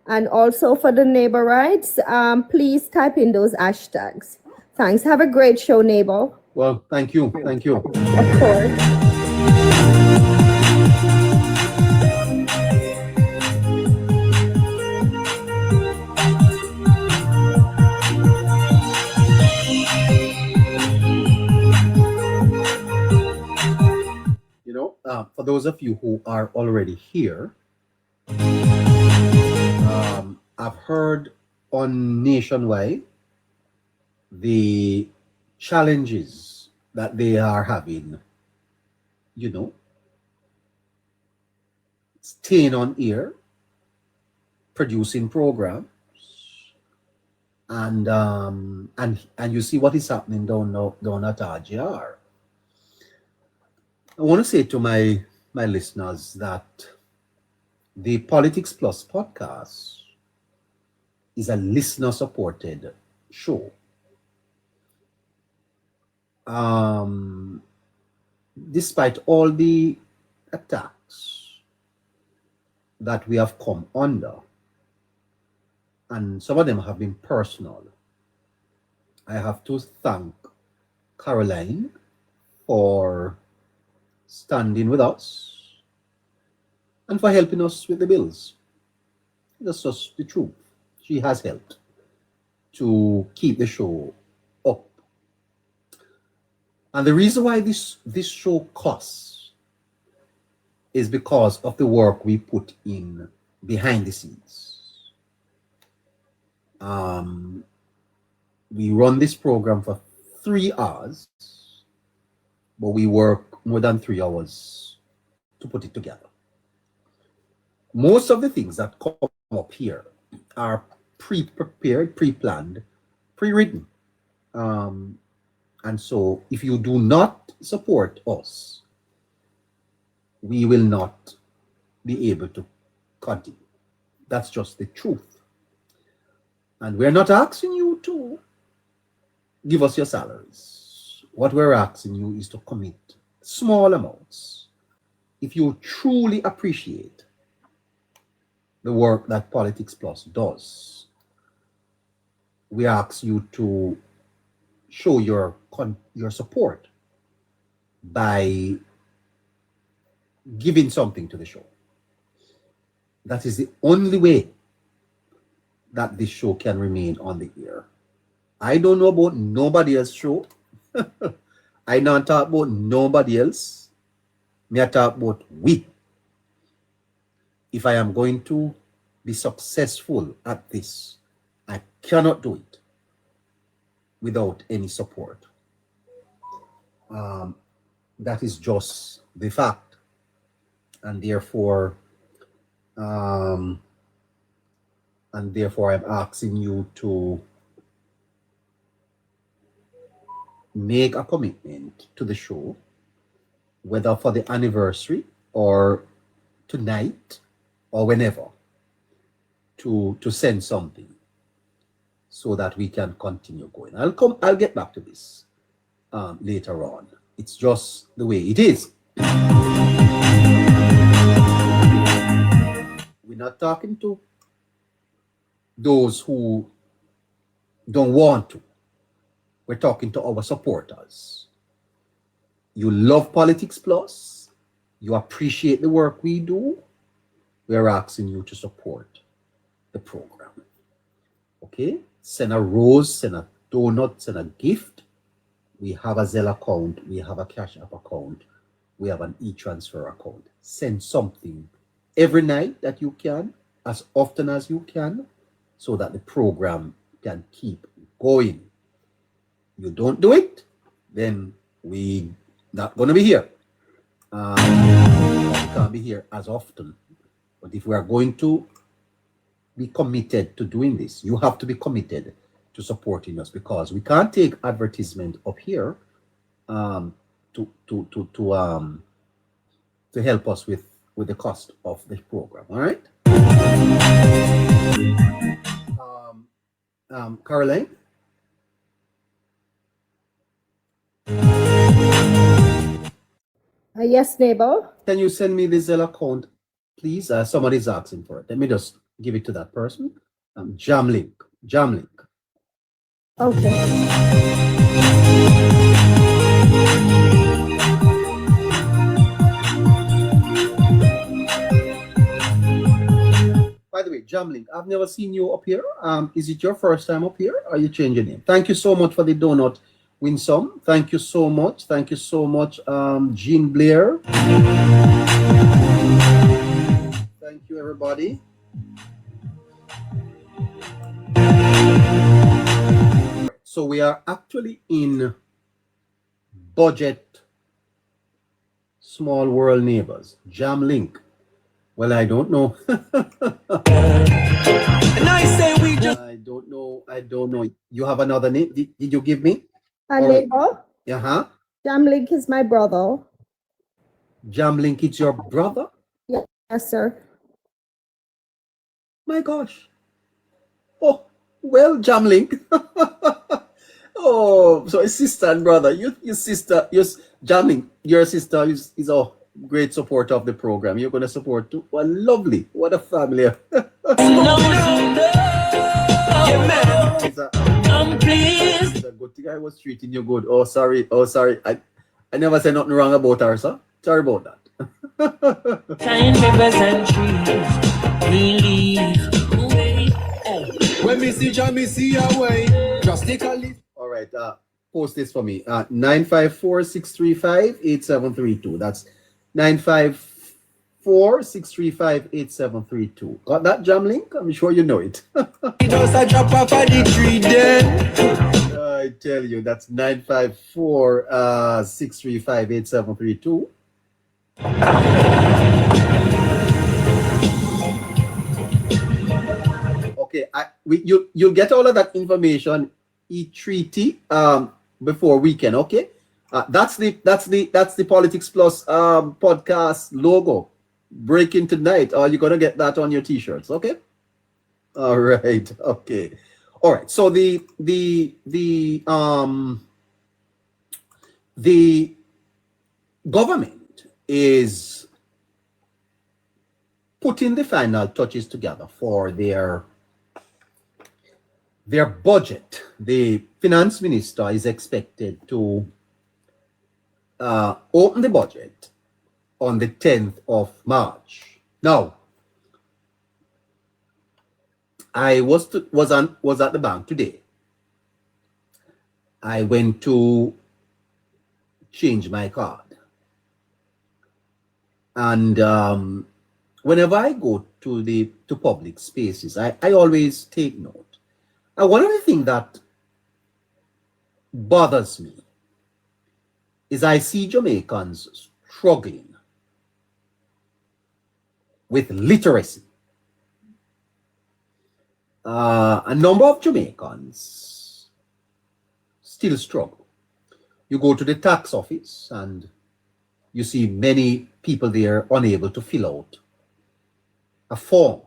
And also for the neighbor rights, please type in those hashtags. Thanks. Have a great show, neighbor. Well, thank you. Thank you. Of course. For those of you who are already here, I've heard on Nationwide the challenges that they are having, staying on air, producing programs, and you see what is happening down at RGR. I want to say to my listeners that the Politics Plus podcast is a listener-supported show. Despite all the attacks that we have come under, and some of them have been personal, I have to thank Caroline for standing with us and for helping us with the bills. That's just the truth. She has helped to keep the show up. And the reason why this show costs is because of the work we put in behind the scenes. We run this program for 3 hours, but we work more than 3 hours to put it together. Most of the things that come up here are pre-prepared, pre-planned, pre-written. And so if you do not support us, we will not be able to continue. That's just the truth. And we're not asking you to give us your salaries. What we're asking you is to commit small amounts. If you truly appreciate the work that Politics Plus does, we ask you to show your support by giving something to the show. That is the only way that this show can remain on the air. I don't know about nobody else's show. I don't talk about nobody else. Me I talk about we. If I am going to be successful at this, I cannot do it without any support. That is just the fact. And therefore, I'm asking you to make a commitment to the show, whether for the anniversary or tonight or whenever, to send something so that we can continue going. I'll get back to this later on. It's just the way it is. We're not talking to those who don't want to. We're talking to our supporters. You love Politics Plus. You appreciate the work we do. We're asking you to support the program. Okay? Send a rose, send a donut, send a gift. We have a Zelle account. We have a Cash App account. We have an e-transfer account. Send something every night that you can, as often as you can, so that the program can keep going. You don't do it, then we not going to be here. We can't be here as often. But if we are going to be committed to doing this, you have to be committed to supporting us, because we can't take advertisement up here to help us with the cost of the program. All right. Caroline. Yes, neighbor. Can you send me the Zelle account, please? Somebody's asking for it. Let me just give it to that person. Jamlink. Jamlink. Okay. By the way, Jamlink, I've never seen you up here. Is it your first time up here? Or are you changing name? Thank you so much for the donut, Winsome. Thank you so much. Thank you so much, Jean Blair. Thank you, everybody. So we are actually in budget small world neighbors. Jamlink. Well, I don't know. I don't know. I don't know. You have another name? Did you give me? Neighbor, Uh-huh. Jamlink is my brother. Jamlink, it's your brother? Yes, sir. My gosh. Oh, well, Jamlink. Oh, so a sister and brother. Your sister, Jamlink, your sister is a great supporter of the program. You're going to support too. Well, lovely. What a family. I'm pleased. It's a good thing I was treating you good. Oh, sorry. Oh, sorry. I never said nothing wrong about her, sir. Sorry about that. When me see John, me see away. Drastically. All right. Post this for me. 954-635-8732. That's 954-635-8732. Got that, Jamlink? I'm sure you know it. I tell you, that's 954-635-8732. Okay, you'll get all of that information treaty before weekend. Okay, that's the Politics Plus podcast logo breaking tonight. You're gonna get that on your t-shirts. Okay. All right. Okay. All right. So the government is putting the final touches together for their budget. The finance minister is expected to open the budget on the 10th of March. Now, I was at the bank today. I went to change my card. And whenever I go to public spaces, I always take note. And one of the things that bothers me is I see Jamaicans struggling with literacy. A number of Jamaicans still struggle. You go to the tax office and you see many people there unable to fill out a form.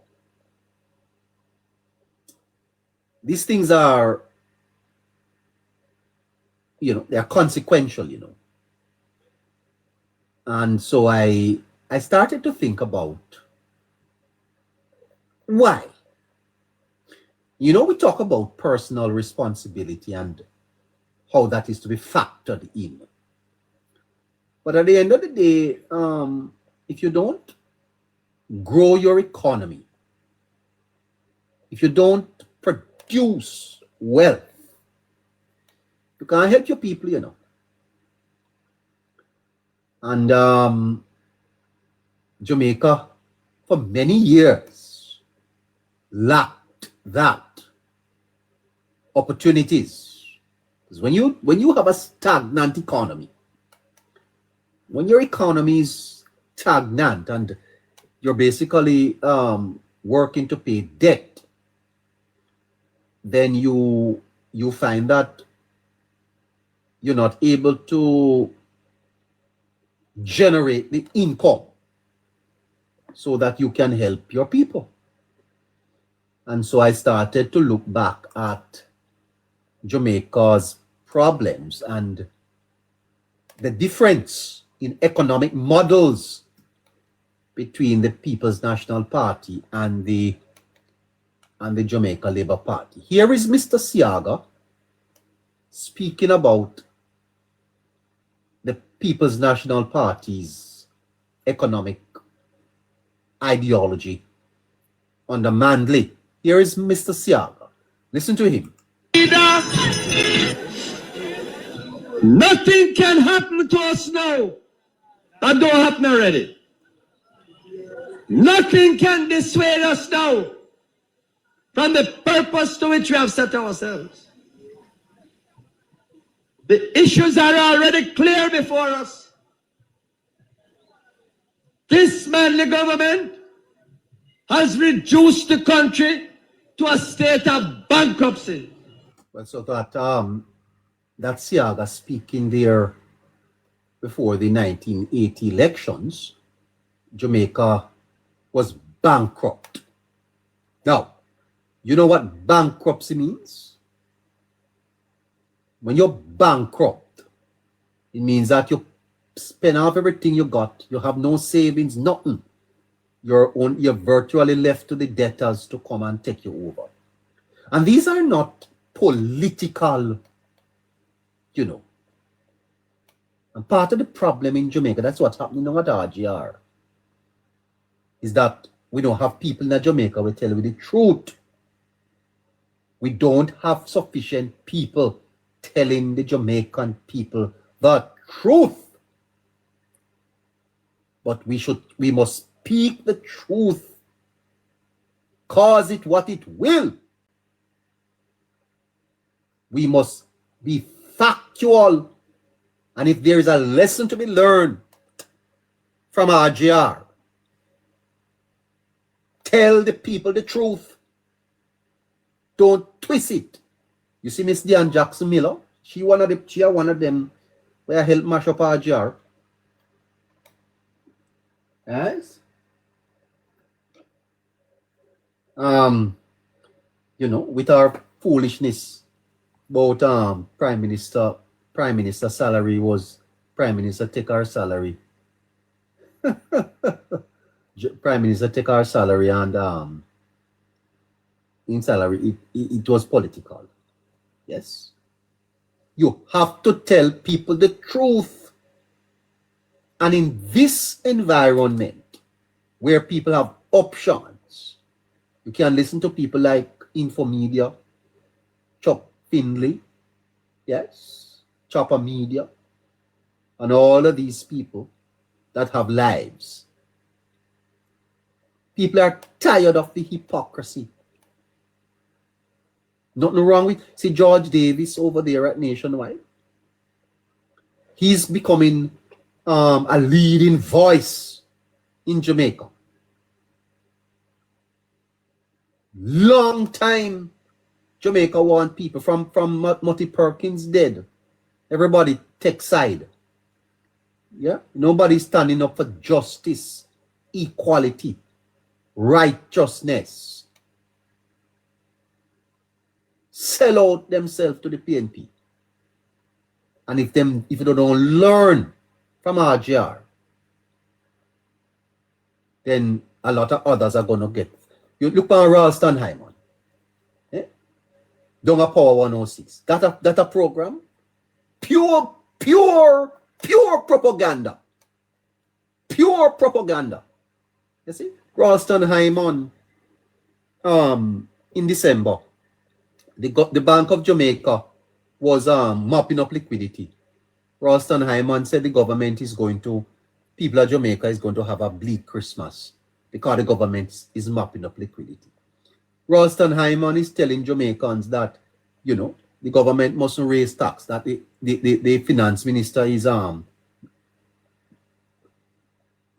These things are, they are consequential, And so I started to think about why. We talk about personal responsibility and how that is to be factored in. But at the end of the day, if you don't grow your economy, if you don't produce wealth, you can't help your people, And Jamaica, for many years, lacked that opportunities. Because when you have a stagnant economy, when your economy is stagnant and you're basically working to pay debt, then you find that you're not able to generate the income so that you can help your people. And so I started to look back at Jamaica's problems and the difference in economic models between the People's National Party and the and the Jamaica Labour Party. Here is Mr. Siaga speaking about the People's National Party's economic ideology under Mandley. Here is Mr. Siaga. Listen to him. Nothing can happen to us now that don't happen already. Nothing can dissuade us now from the purpose to which we have set ourselves. The issues are already clear before us. This manly government has reduced the country to a state of bankruptcy. Well, so that Siaga speaking there before the 1980 elections, Jamaica was bankrupt. Now, you know what bankruptcy means? When you're bankrupt, it means that you spend off everything you got. You have no savings, nothing. You're virtually left to the debtors to come and take you over. And these are not political, you know. And part of the problem in Jamaica, that's what's happening now at RGR, is that we don't have people in Jamaica who tell you the truth. We don't have sufficient people telling the Jamaican people the truth. But we must speak the truth, cause it what it will. We must be factual. And if there is a lesson to be learned from RGR, tell the people the truth. Don't twist it. You see Miss Diane Jackson Miller? She one of them where I helped mash up RGR. Yes. You know, with our foolishness about Prime Minister salary was Prime Minister take our salary. Prime Minister take our salary and in salary it was political. Yes. You have to tell people the truth. And in this environment where people have options, you can listen to people like Infomedia, Chuck Finley, yes, Chopper Media, and all of these people that have lives. People are tired of the hypocrisy. Nothing wrong with, see George Davis over there at Nationwide. He's becoming a leading voice in Jamaica. Long time Jamaica want people from Mutty Perkins dead. Everybody take side. Yeah, nobody's standing up for justice, equality, righteousness. Sell out themselves to the PNP. And if they don't learn from RGR, then a lot of others are going to get. You look on Ralston Hyman. Eh? Don't a Power 106. That a program. Pure propaganda. Pure propaganda. You see? Ralston Hyman in December. The Bank of Jamaica was mopping up liquidity. Ralston Hyman said the government is going to, people of Jamaica is going to have a bleak Christmas because the government is mopping up liquidity. Ralston Hyman is telling Jamaicans that, you know, the government mustn't raise tax, that the finance minister is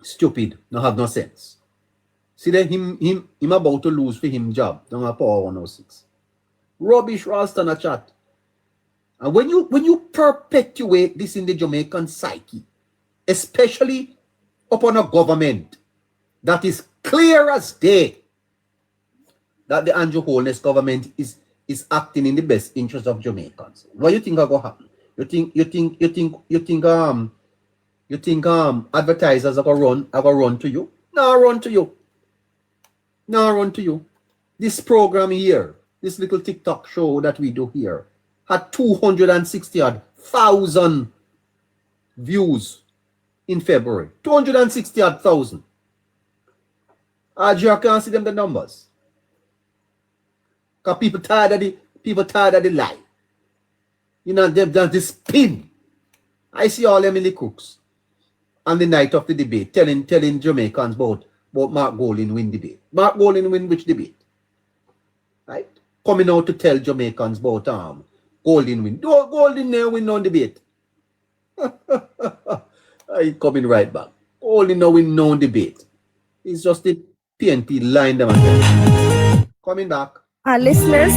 stupid, no have no sense. See that him about to lose for him job, don't have Power 106. Rubbish Ralston a chat. And when you perpetuate this in the Jamaican psyche, especially upon a government that is clear as day that the Andrew Holness government is acting in the best interest of Jamaicans, what do you think are going to happen? You think advertisers are going to run to you? No, run to you. No, run to you. This program here, this little TikTok show that we do here, had 260,000 views in February. 260,000. You can't see them the numbers. Because people tired of the lie. You know, them the spin. I see all them in the crooks on the night of the debate telling Jamaicans about Mark Golding win debate. Mark Golding win which debate? Right? Coming out to tell Jamaicans about Golding win. Golding never win no debate. I coming right back. Golding no win no debate. It's just the PNP line them again. Coming back. Listeners,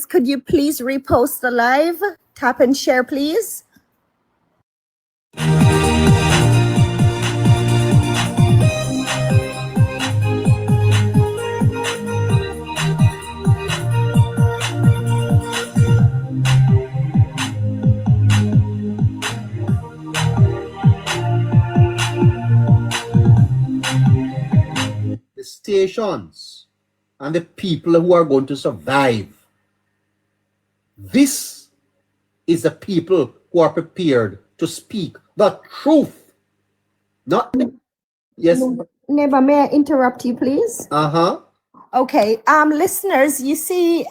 could you please repost the live? Tap and share, please. The stations and the people who are going to survive. This is the people who are prepared to speak the truth. Not yes. Neighbor, may I interrupt you, please? Okay. Listeners, you see,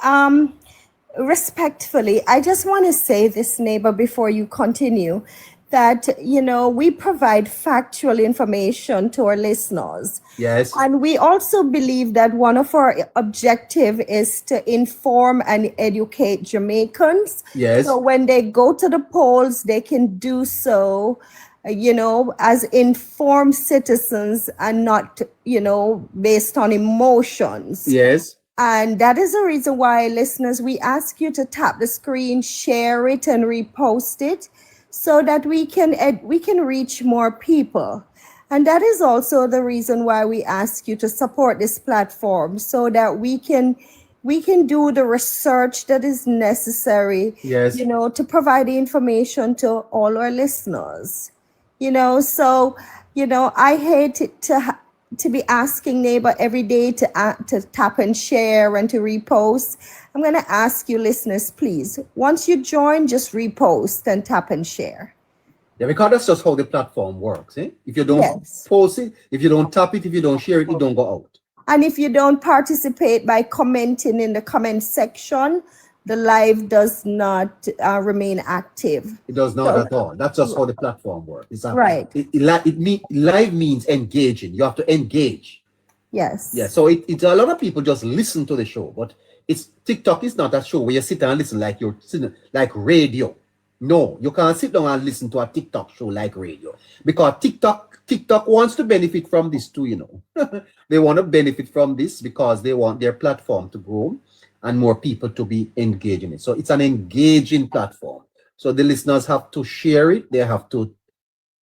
respectfully, I just want to say this, neighbor, before you continue, that, you know, we provide factual information to our listeners. Yes. And we also believe that one of our objective is to inform and educate Jamaicans. Yes. So when they go to the polls, they can do so, you know, as informed citizens and not, you know, based on emotions. Yes. And that is the reason why, listeners, we ask you to tap the screen, share it, and repost it, so that we can reach more people. And that is also the reason why we ask you to support this platform, so that we can do the research that is necessary, Yes. you know, to provide the information to all our listeners. You know, so, you know, I hate to be asking neighbor every day to tap and share and to repost. I'm going to ask you, listeners, please, once you join, just repost and tap and share. Yeah, because that's just how the platform works. Eh? If you don't Yes. post it, if you don't tap it, if you don't share it, it don't go out. And if you don't participate by commenting in the comment section, the live does not remain active. It does not at all. That's just how the platform works. It's Right. Live means engaging. You have to engage. Yes. Yeah. So it's a lot of people just listen to the show, but TikTok is not a show where you sit and listen like you're sitting like radio. No, you can't sit down and listen to a TikTok show like radio, because TikTok wants to benefit from this too, you know. They want to benefit from this because they want their platform to grow and more people to be engaged in it. So it's an engaging platform. So the listeners have to share it. They have to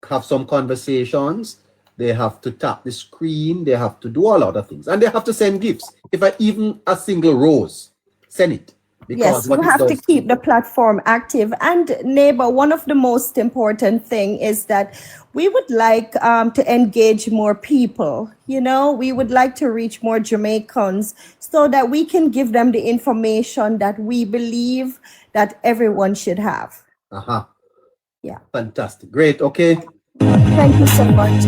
have some conversations. They have to tap the screen. They have to do a lot of things. And they have to send gifts. Even a single rose, send it. Yes, you have to keep the platform active. And neighbor, one of the most important thing is that we would like to engage more people. You know, we would like to reach more Jamaicans so that we can give them the information that we believe that everyone should have. Yeah. Fantastic. Great. Okay. Thank you so much.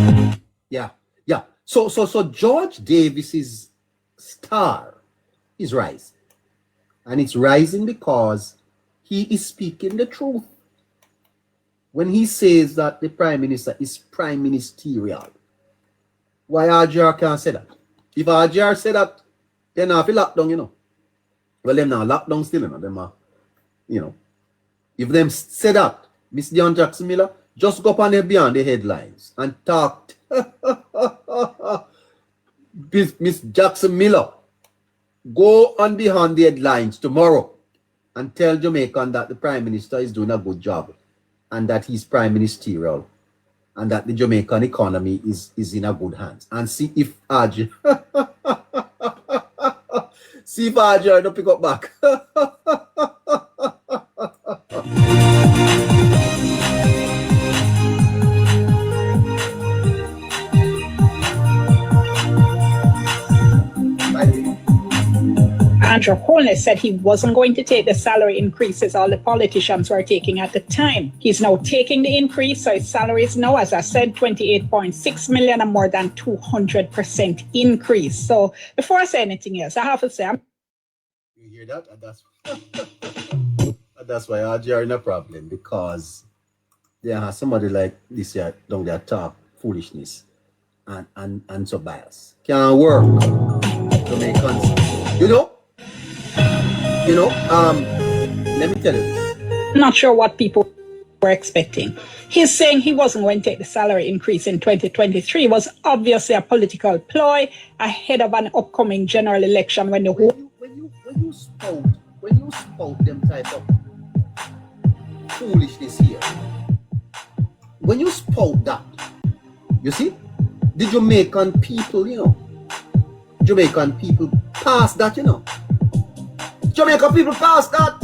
Yeah. So George Davis's star is rising. And it's rising because he is speaking the truth. When he says that the Prime Minister is prime ministerial, why RJR can't say that? If RJR said that, then I feel locked down, you know. Well, them now locked down still, you know. Them are, you know. If them say that, Miss John Jackson Miller, just go up on there beyond the headlines and talk. Miss Jackson Miller, go on behind the headlines tomorrow and tell Jamaican that the Prime Minister is doing a good job and that he's prime ministerial and that the Jamaican economy is in a good hands. And see if Arj don't pick up back. Andrew Holness said he wasn't going to take the salary increases all the politicians were taking at the time. He's now taking the increase, so his salary is now, as I said, 28.6 million, and more than 200% increase. So before I say anything else, I have to say, you hear that? That's why RGR is a problem, because there are somebody like this here down there talk foolishness and so bias. Can't work. Jamaicans, let me tell you this. I'm not sure what people were expecting. He's saying he wasn't going to take the salary increase in 2023. It was obviously a political ploy ahead of an upcoming general election when the whole... When you spout them type of foolishness here, when you spout that, you see, the Jamaican people, Jamaican people pass that, Jamaican people pass that.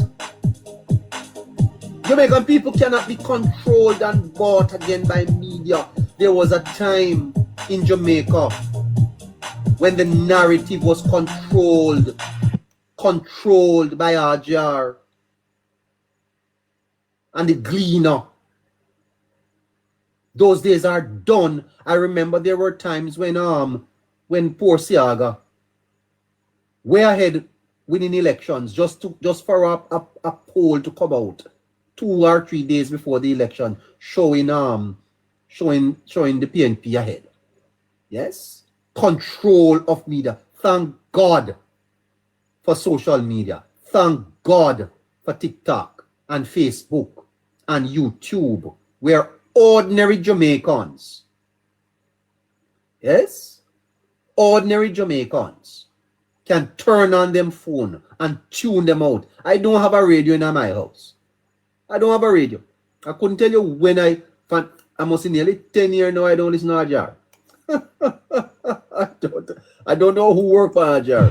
Jamaican people cannot be controlled and bought again by media. There was a time in Jamaica when the narrative was controlled by RGR and the Gleaner. Those days are done. I remember there were times when poor Siaga way ahead winning elections just for a poll to come out 2 or 3 days before the election, showing the PNP ahead. Yes, control of media. Thank God for social media. Thank God for TikTok and Facebook and YouTube, where ordinary Jamaicans, yes, ordinary Jamaicans can turn on them phone and tune them out. I don't have a radio in my house. I don't have a radio. I couldn't tell you when I must be nearly 10 years now I don't listen to RGR. I don't know who work for RGR.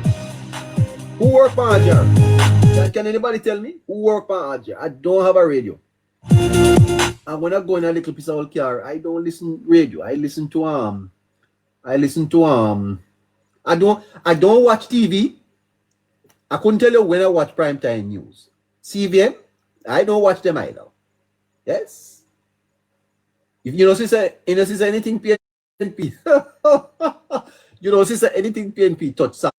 Who work for RGR? Can anybody tell me who work for RGR? I don't have a radio. And when I go in a little piece of old car, I don't listen radio. I don't watch TV. I couldn't tell you when I watch primetime news. CVM, I don't watch them either. Yes. If you know, sister, anything PNP, anything PNP touch salt.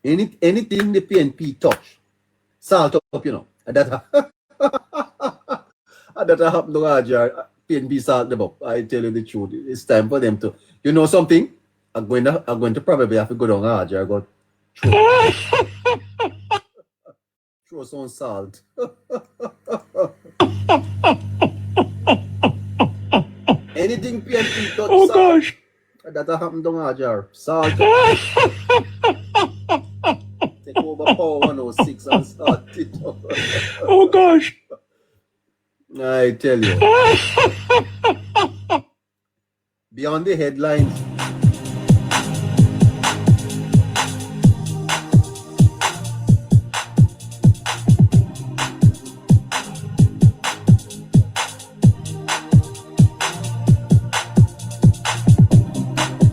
Anything the PNP touch, salt up, That happened to RGR. PNP salt them up. I tell you the truth. It's time for them to, something? I'm going to probably have to go down RGR. Go throw some salt. Anything PNP touch, Oh salt. gosh. That happened to RGR. Salt. Take over Power 106 and start it up. Oh gosh. I tell you. Beyond the headlines.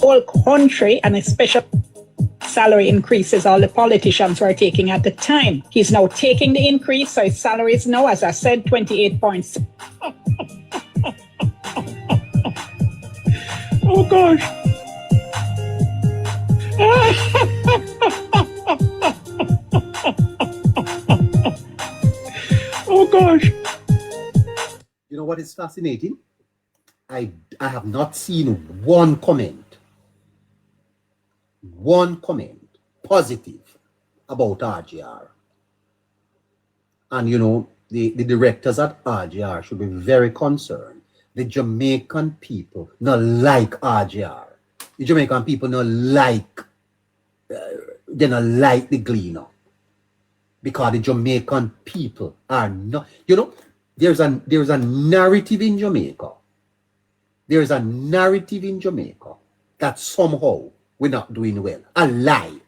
Whole country, and especially salary increases all the politicians were taking at the time. He's now taking the increase, so his salary is now, as I said, 28.6. Oh gosh. Oh gosh. You know what is fascinating? I have not seen one comment positive about RGR. And the directors at RGR should be very concerned. The Jamaican people not like RGR. The Jamaican people not like they not like the Gleaner. Because the Jamaican people are not, there's a narrative in Jamaica. There's a narrative in Jamaica that somehow we're not doing well. A lie.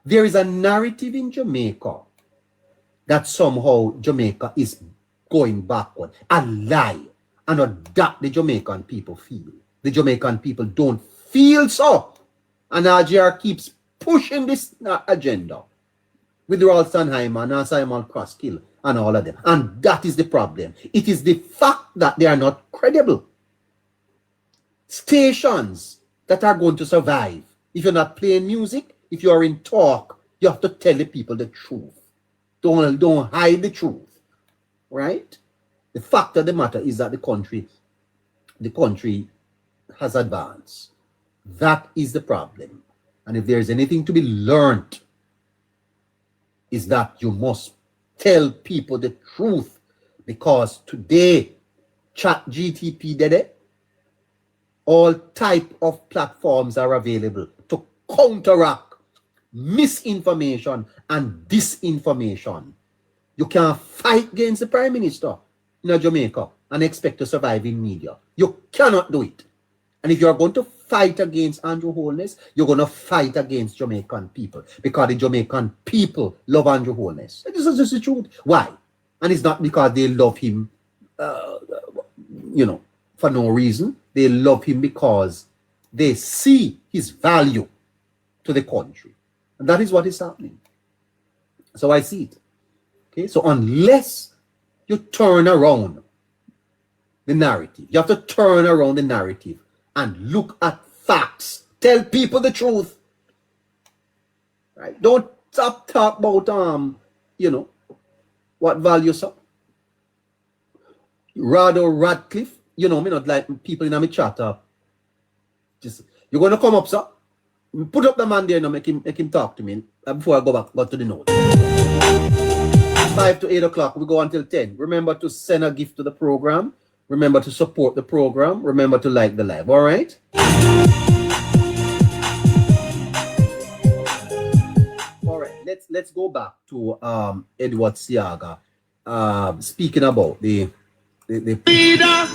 There is a narrative in Jamaica that somehow Jamaica is going backward. A lie. And that the Jamaican people feel. The Jamaican people don't feel so. And RGR keeps pushing this agenda with Ralstonheimer and Simon Crosskill and all of them. And that is the problem. It is the fact that they are not credible. Stations that are going to survive. If you're not playing music, if you're in talk, you have to tell the people the truth. Don't hide the truth. Right? The fact of the matter is that the country has advanced. That is the problem. And if there's anything to be learned, is that you must tell people the truth. Because today, ChatGTP did it. All type of platforms are available to counteract misinformation and disinformation. You can't fight against the Prime Minister in Jamaica and expect to survive in media. You cannot do it. And if you're going to fight against Andrew Holness, you're going to fight against Jamaican people. Because the Jamaican people love Andrew Holness. This is just the truth. Why? And it's not because they love him, for no reason. They love him because they see his value to the country. And that is what is happening. So I see it. Okay, so unless you turn around the narrative, you have to turn around the narrative and look at facts. Tell people the truth. Right? Don't stop talk about what values up. Radcliffe, me not like people in my chat up. Just you're gonna come up, sir. Put up the man there now, make him talk to me before I go to the note. 5 to 8 o'clock, we go until 10. Remember to send a gift to the program. Remember to support the program. Remember to like the live. All right. All right. Let's go back to Edward Siaga speaking about the leader.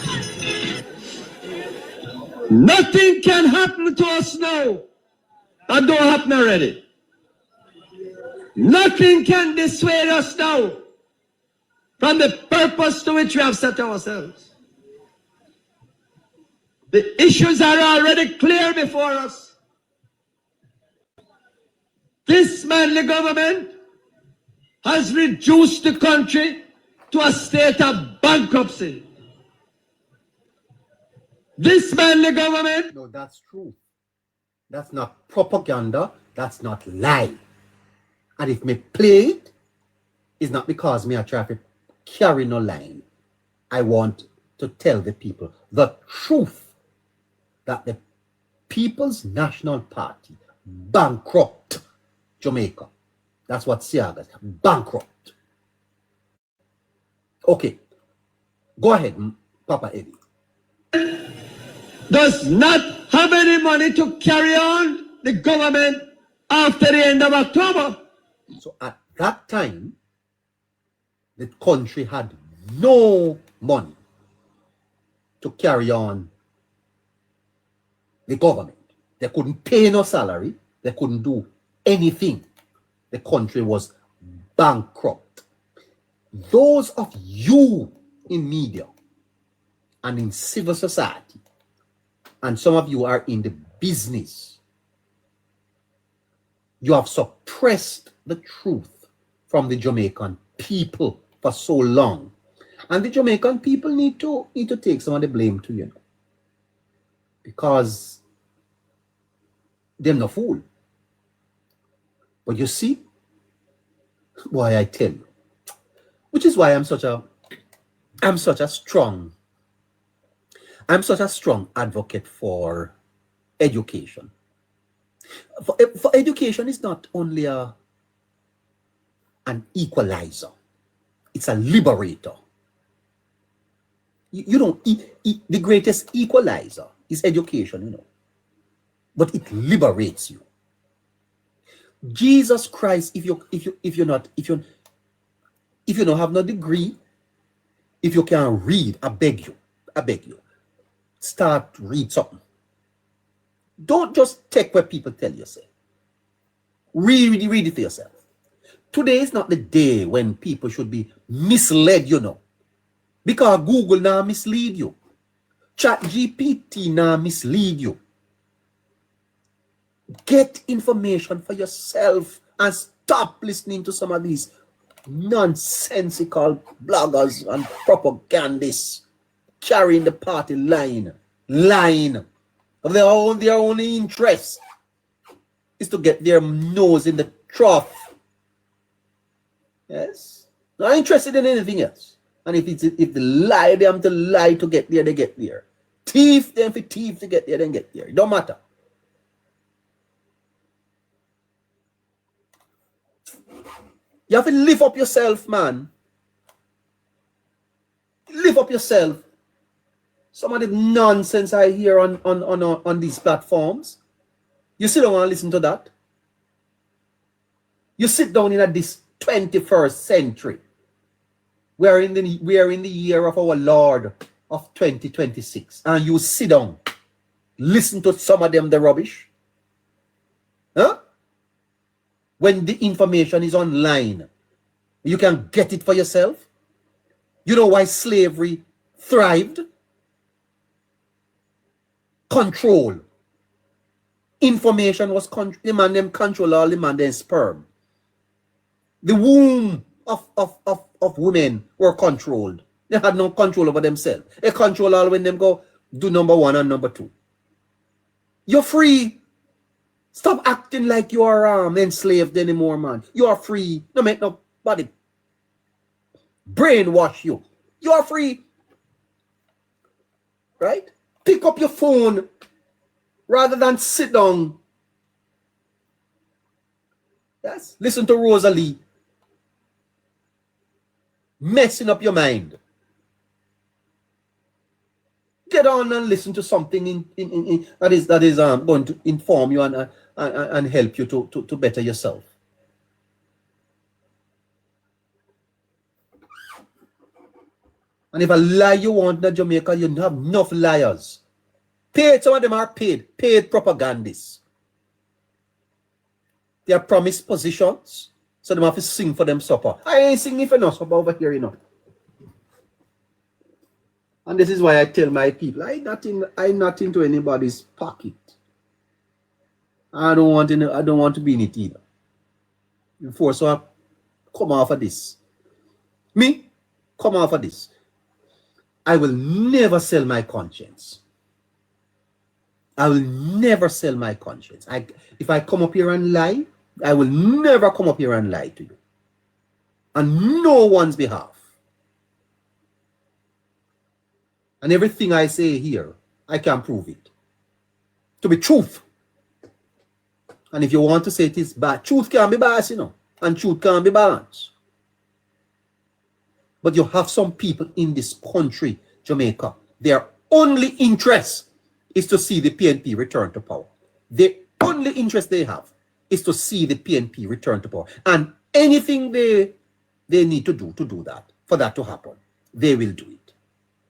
Nothing can happen to us now that don't happen already. Nothing can dissuade us now from the purpose to which we have set ourselves. The issues are already clear before us. This manly government has reduced the country to a state of bankruptcy. This manly government... No, that's true. That's not propaganda. That's not lie. And if me play it, it's not because me I try to carry no line. I want to tell the people the truth that the People's National Party bankrupt Jamaica. That's what Siaga is. Bankrupt. Okay. Go ahead, Papa Eddie. Does not have any money to carry on the government after the end of October. So at that time, the country had no money to carry on the government. They couldn't pay no salary. They couldn't do anything. The country was bankrupt. Those of you in media and in civil society, and some of you are in the business, you have suppressed the truth from the Jamaican people for so long. And the Jamaican people need to take some of the blame too, because they're no fool. But you see, why I tell you, which is why I'm such a strong advocate for education. For education is not only an equalizer, it's a liberator. The greatest equalizer is education, but it liberates you. Jesus Christ, if you don't have no degree, if you can't read, I beg you, start read something. Don't just take what people tell you. Say, read it for yourself. Today is not the day when people should be misled, because Google now mislead you. ChatGPT now mislead you. Get information for yourself and stop listening to some of these nonsensical bloggers and propagandists carrying the party line of their only interest is to get their nose in the trough. Yes, not interested in anything else. And if they lie them to lie to get there, they get there. Thief them for thief to get there, then get there. It don't matter. You have to lift up yourself, man. Lift up yourself. Some of the nonsense I hear on these platforms, you still don't want to listen to that. You sit down in this 21st century. We are in the year of our Lord of 2026, and you sit down, listen to some of them the rubbish. Huh? When the information is online, you can get it for yourself. You know why slavery thrived? Control. Information was the man them control all the man them sperm. The womb of women were controlled. They had no control over themselves. They control all when them go do number 1 and number 2. You're free. Stop acting like you are enslaved anymore, man. You are free. Don't make nobody brainwash you. You are free. Right? Pick up your phone rather than sit down. Yes. Listen to Rosalie. Messing up your mind. Get on and listen to something that is going to inform you and help you to better yourself. And if a lie you want in Jamaica, you have enough liars. Some of them are paid propagandists. They are promised positions, so they have to sing for them supper. I ain't singing for no supper over here, you know. And this is why I tell my people, I'm not into anybody's pocket. I don't want to be in it either. Before, so I come off of this. Me, come off of this. I will never sell my conscience. I will never sell my conscience. If I come up here and lie, I will never come up here and lie to you. On no one's behalf. And everything I say here, I can prove it to be truth. And if you want to say it is bad, truth can be biased, you know, and truth can be balanced. But you have some people in this country, Jamaica, their only interest is to see the PNP return to power. The only interest they have is to see the PNP return to power. And anything they need to do that, for that to happen, they will do it.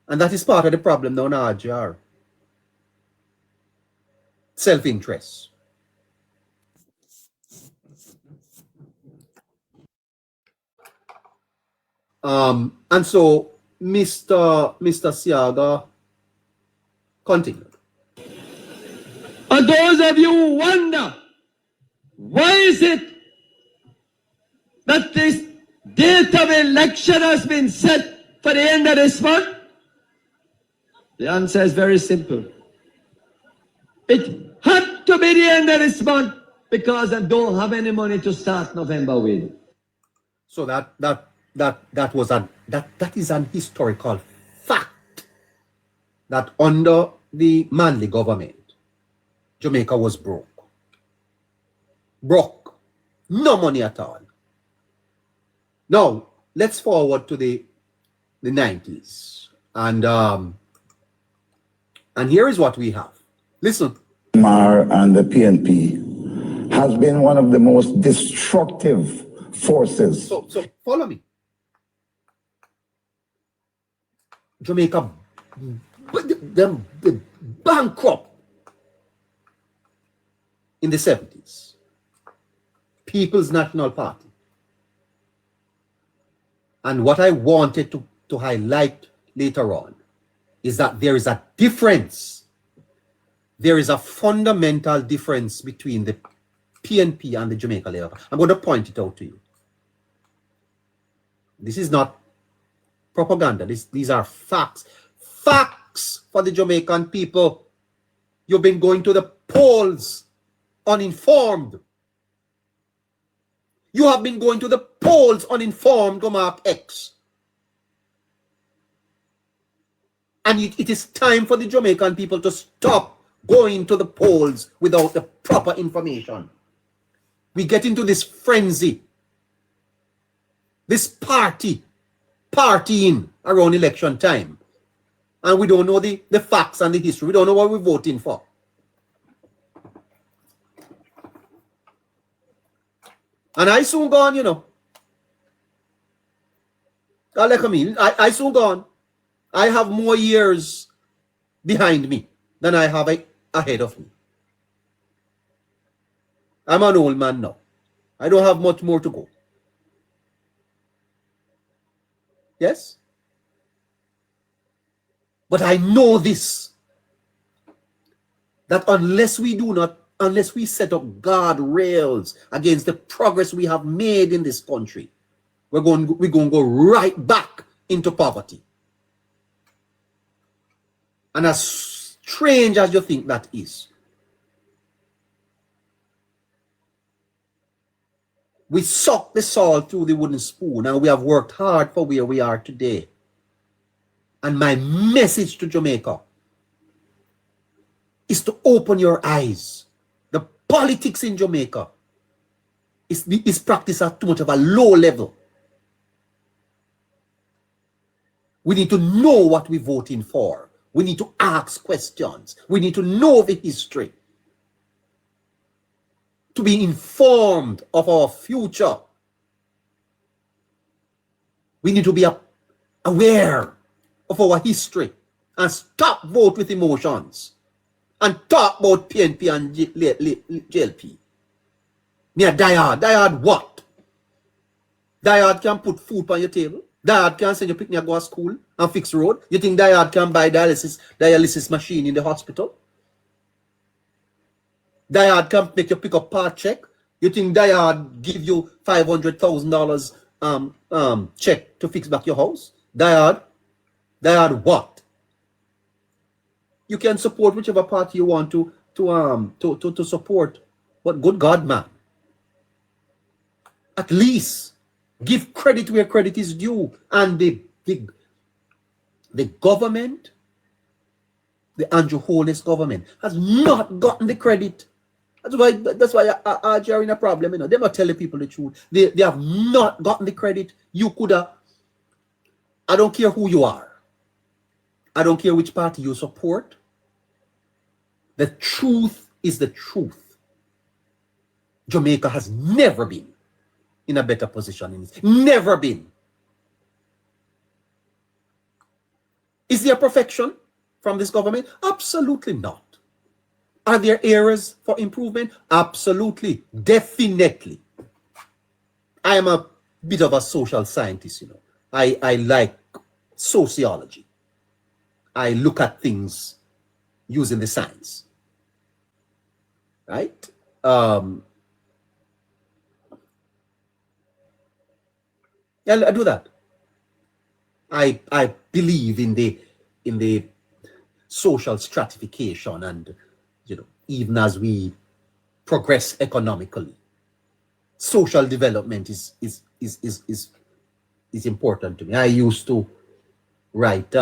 And that is part of the problem now in RGR. Self-interest. And so Mr. Siaga continued. And those of you who wonder, why is it that this date of election has been set for the end of this month? The answer is very simple. It had to be the end of this month because I don't have any money to start November with. So that is an historical fact that under the Manley government, Jamaica was broke. Broke. No money at all. Now, let's forward to the 90s. And here is what we have. Listen. MAR and the PNP has been one of the most destructive forces. So follow me. Jamaica, them bankrupt in the 70s. People's National Party. And what I wanted to highlight later on is that there is a difference there is a fundamental difference between the PNP and the Jamaica Labour Party. I'm going to point it out to you. This is not propaganda. These are facts. Facts for the Jamaican people. You've been going to the polls uninformed. You have been going to the polls uninformed, go mark X. And it is time for the Jamaican people to stop going to the polls without the proper information. We get into this frenzy, this partying around election time. And we don't know the facts and the history. We don't know what we're voting for. And I soon gone, you know. I soon gone. I have more years behind me than I have ahead of me. I'm an old man now. I don't have much more to go. Yes? But I know this, that unless we set up guardrails against the progress we have made in this country, we're going to go right back into poverty. And as strange as you think that is, we suck the salt through the wooden spoon, and we have worked hard for where we are today. And my message to Jamaica is to open your eyes. The politics in Jamaica is practiced at too much of a low level. We need to know what we're voting for. We need to ask questions. We need to know the history. To be informed of our future. We need to be aware of our history and stop vote with emotions and talk about PNP and JLP. Me a diehard what? Diehard can put food on your table. Diehard can send your picnic go to school and fix road. You think diehard can buy dialysis machine in the hospital? Diehard can make you pick up part check. You think diehard give you $500,000 check to fix back your house? Diehard what? You can support whichever party you want to support, but good God, man, at least give credit where credit is due. And the government, the Andrew Holness government, has not gotten the credit. That's why RG are in a problem. You know, they're not telling people the truth. They have not gotten the credit. You could have. I don't care who you are. I don't care which party you support. The truth is the truth. Jamaica has never been in a better position in this. Never been. Is there perfection from this government? Absolutely not. Are there areas for improvement? Absolutely. Definitely. I am a bit of a social scientist, you know. I like sociology. I look at things using the science. Right? Yeah, I do that. I believe in the social stratification, and you know, even as we progress economically, social development is important to me. I used to write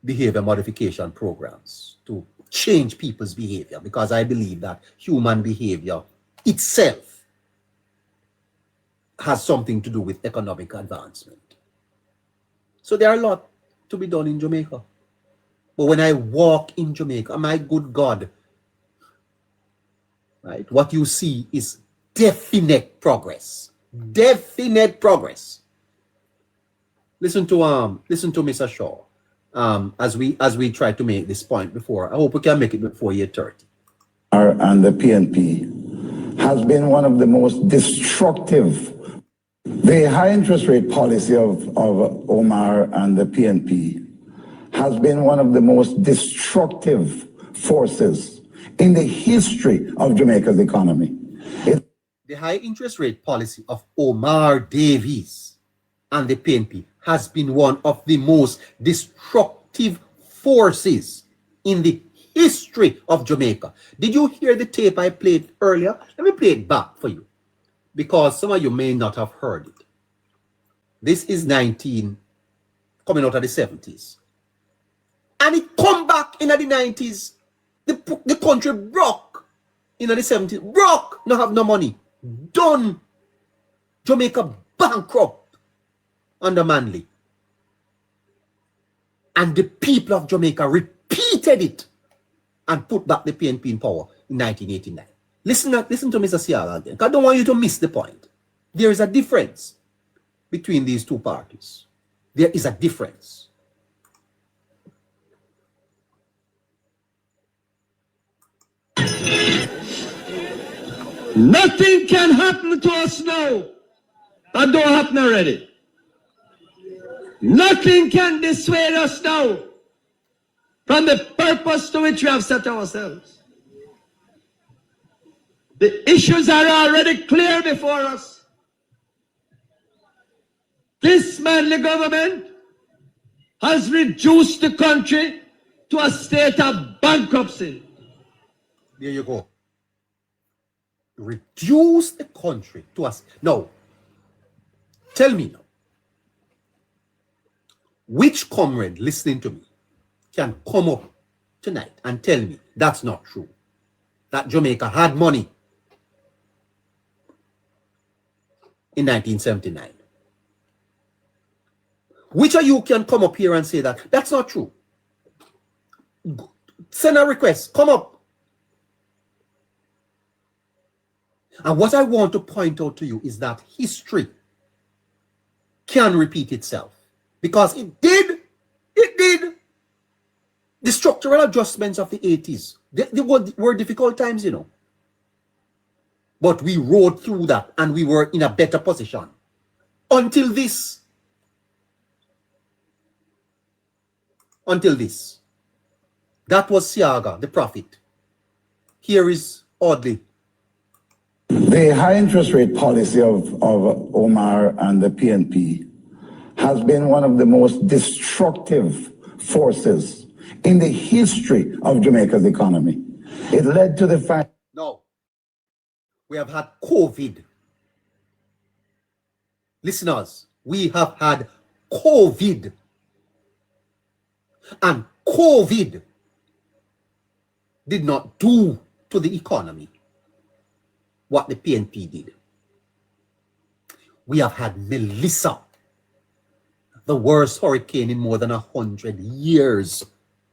behavior modification programs to change people's behavior, because I believe that human behavior itself has something to do with economic advancement. So there are a lot to be done in Jamaica. But when I walk in Jamaica, my good God, right, what you see is definite progress. Definite progress. Listen to Mr. Shaw as we try to make this point before. I hope we can make it before year 30. And the PNP has been one of the most destructive. The high interest rate policy of Omar and the PNP has been one of the most destructive forces in the history of Jamaica's economy. The high interest rate policy of Omar Davies and the PNP has been one of the most destructive forces in the history of Jamaica. Did you hear the tape I played earlier? Let me play it back for you, because some of you may not have heard it. This is coming out of the 70s. And it come back in the 90s. The country broke in the 70s. Broke, not have no money. Done. Jamaica bankrupt under Manley. And the people of Jamaica repeated it and put back the PNP in power in 1989. Listen to Mr. Siaga again. I don't want you to miss the point. There is a difference between these two parties. There is a difference. Nothing can happen to us now that don't happen already. Nothing can dissuade us now from the purpose to which we have set ourselves. The issues are already clear before us. This Manley government has reduced the country to a state of bankruptcy. There you go. Reduce the country to us. Now, tell me now, which comrade listening to me can come up tonight and tell me that's not true? That Jamaica had money in 1979. Which of you can come up here and say that that's not true? Send a request, come up. And what I want to point out to you is that history can repeat itself, because it did. The structural adjustments of the 80s, they were difficult times, you know. But we rode through that and we were in a better position until this. That was Siaga, the prophet. Here is Audley. The high interest rate policy of Omar and the PNP has been one of the most destructive forces in the history of Jamaica's economy. It led to the fact... No. We have had COVID. Listeners, we have had COVID. And COVID did not do to the economy what the PNP did. We have had Melissa, the worst hurricane in more than 100 years,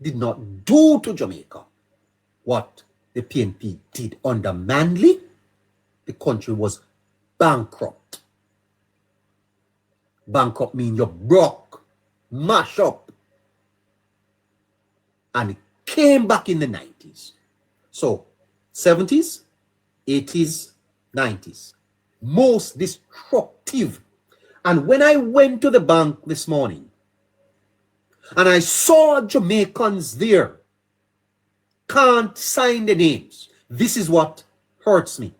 did not do to Jamaica what the PNP did under Manley. The country was bankrupt. Bankrupt means you broke, mash up. And it came back in the 90s. So 70s, 80s, 90s. Most destructive. And when I went to the bank this morning and I saw Jamaicans there, can't sign the names. This is what hurts me.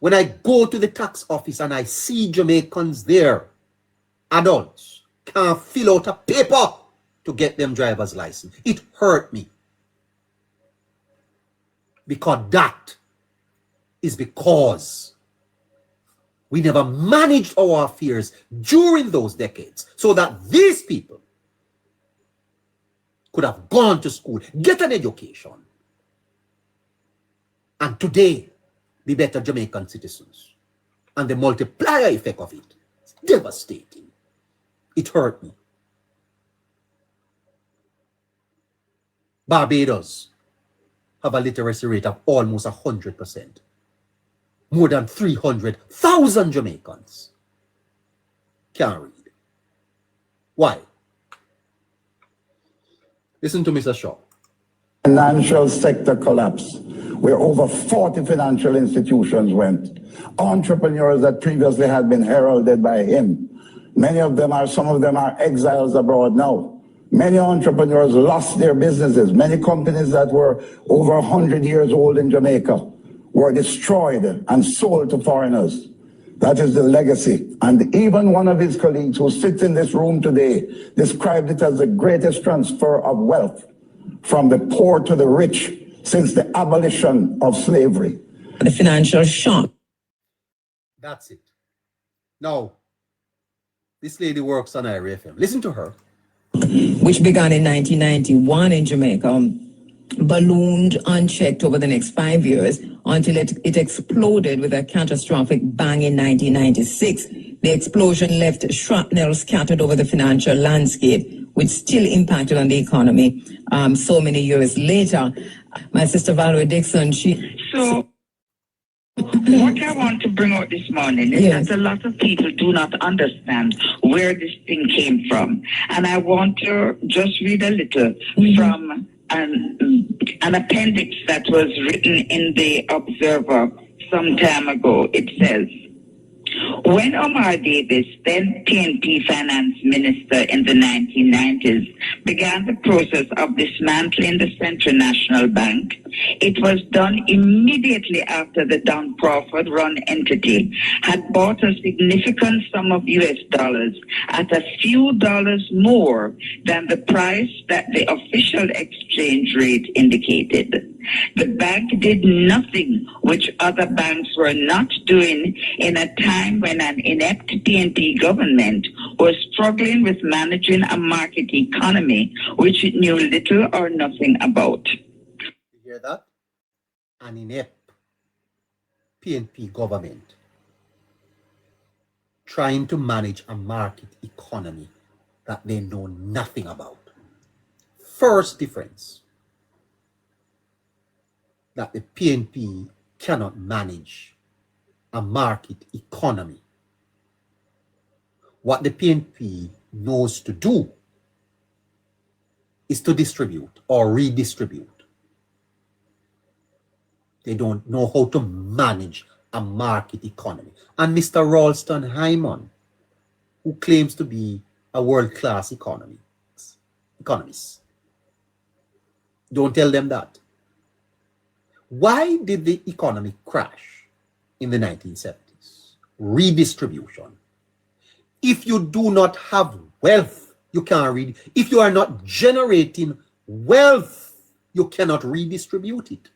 When I go to the tax office and I see Jamaicans there, adults, can't fill out a paper to get them driver's license. It hurt me. Because that is because we never managed our affairs during those decades so that these people could have gone to school, get an education, and today be better Jamaican citizens. And the multiplier effect of it is devastating. It hurt me. Barbados have a literacy rate of almost 100%. More than 300,000 Jamaicans can't read. Why? Listen to Mr. Shaw. Financial sector collapse, where over 40 financial institutions went. Entrepreneurs that previously had been heralded by him. Some of them are exiles abroad now. Many entrepreneurs lost their businesses. Many companies that were over 100 years old in Jamaica were destroyed and sold to foreigners. That is the legacy. And even one of his colleagues who sits in this room today described it as the greatest transfer of wealth from the poor to the rich since the abolition of slavery. The financial shock. That's it. Now, this lady works on IRA FM. Listen to her. Which began in 1991 in Jamaica, ballooned unchecked over the next 5 years until it exploded with a catastrophic bang in 1996. The explosion left shrapnel scattered over the financial landscape, which still impacted on the economy so many years later. My sister Valerie Dixon, what I want to bring out this morning is Yes. that a lot of people do not understand where this thing came from. And I want to just read a little from an appendix that was written in the Observer some time ago. It says, when Omar Davis, then PNP finance minister in the 1990s, began the process of dismantling the Central National Bank, it was done immediately after the Don Crawford-run entity had bought a significant sum of US dollars at a few dollars more than the price that the official exchange rate indicated. The bank did nothing which other banks were not doing in a time when an inept PNP government was struggling with managing a market economy which it knew little or nothing about. You hear that? An inept PNP government trying to manage a market economy that they know nothing about. First difference, that the PNP cannot manage a market economy. What the PNP knows to do is to distribute or redistribute. They don't know how to manage a market economy. And Mr. Ralston Hyman, who claims to be a world-class economist, don't tell them that. Why did the economy crash in the 1970s? Redistribution. If you do not have wealth, you can't read. If you are not generating wealth, you cannot redistribute it.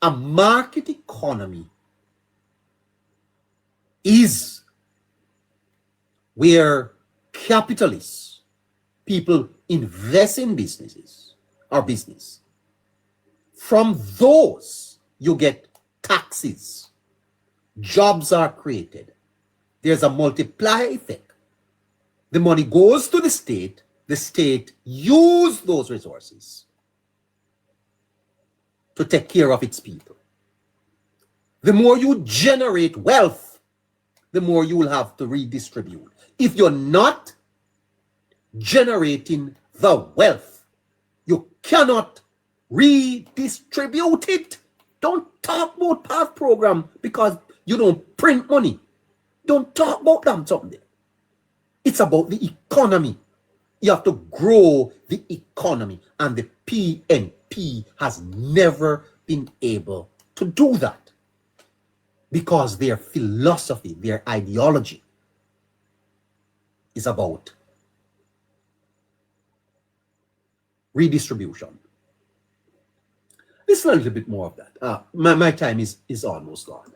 A market economy is where capitalists, people invest in businesses or business. From those, you get taxes. Jobs are created. There's a multiplier effect. The money goes to the state uses those resources to take care of its people. The more you generate wealth, the more you will have to redistribute. If you're not generating the wealth, you cannot redistribute it. Don't talk about past program because you don't print money. Don't talk about them something. It's about the economy. You have to grow the economy, and the PNP has never been able to do that because their philosophy, their ideology is about redistribution. Listen a little bit more of that. My time is almost gone.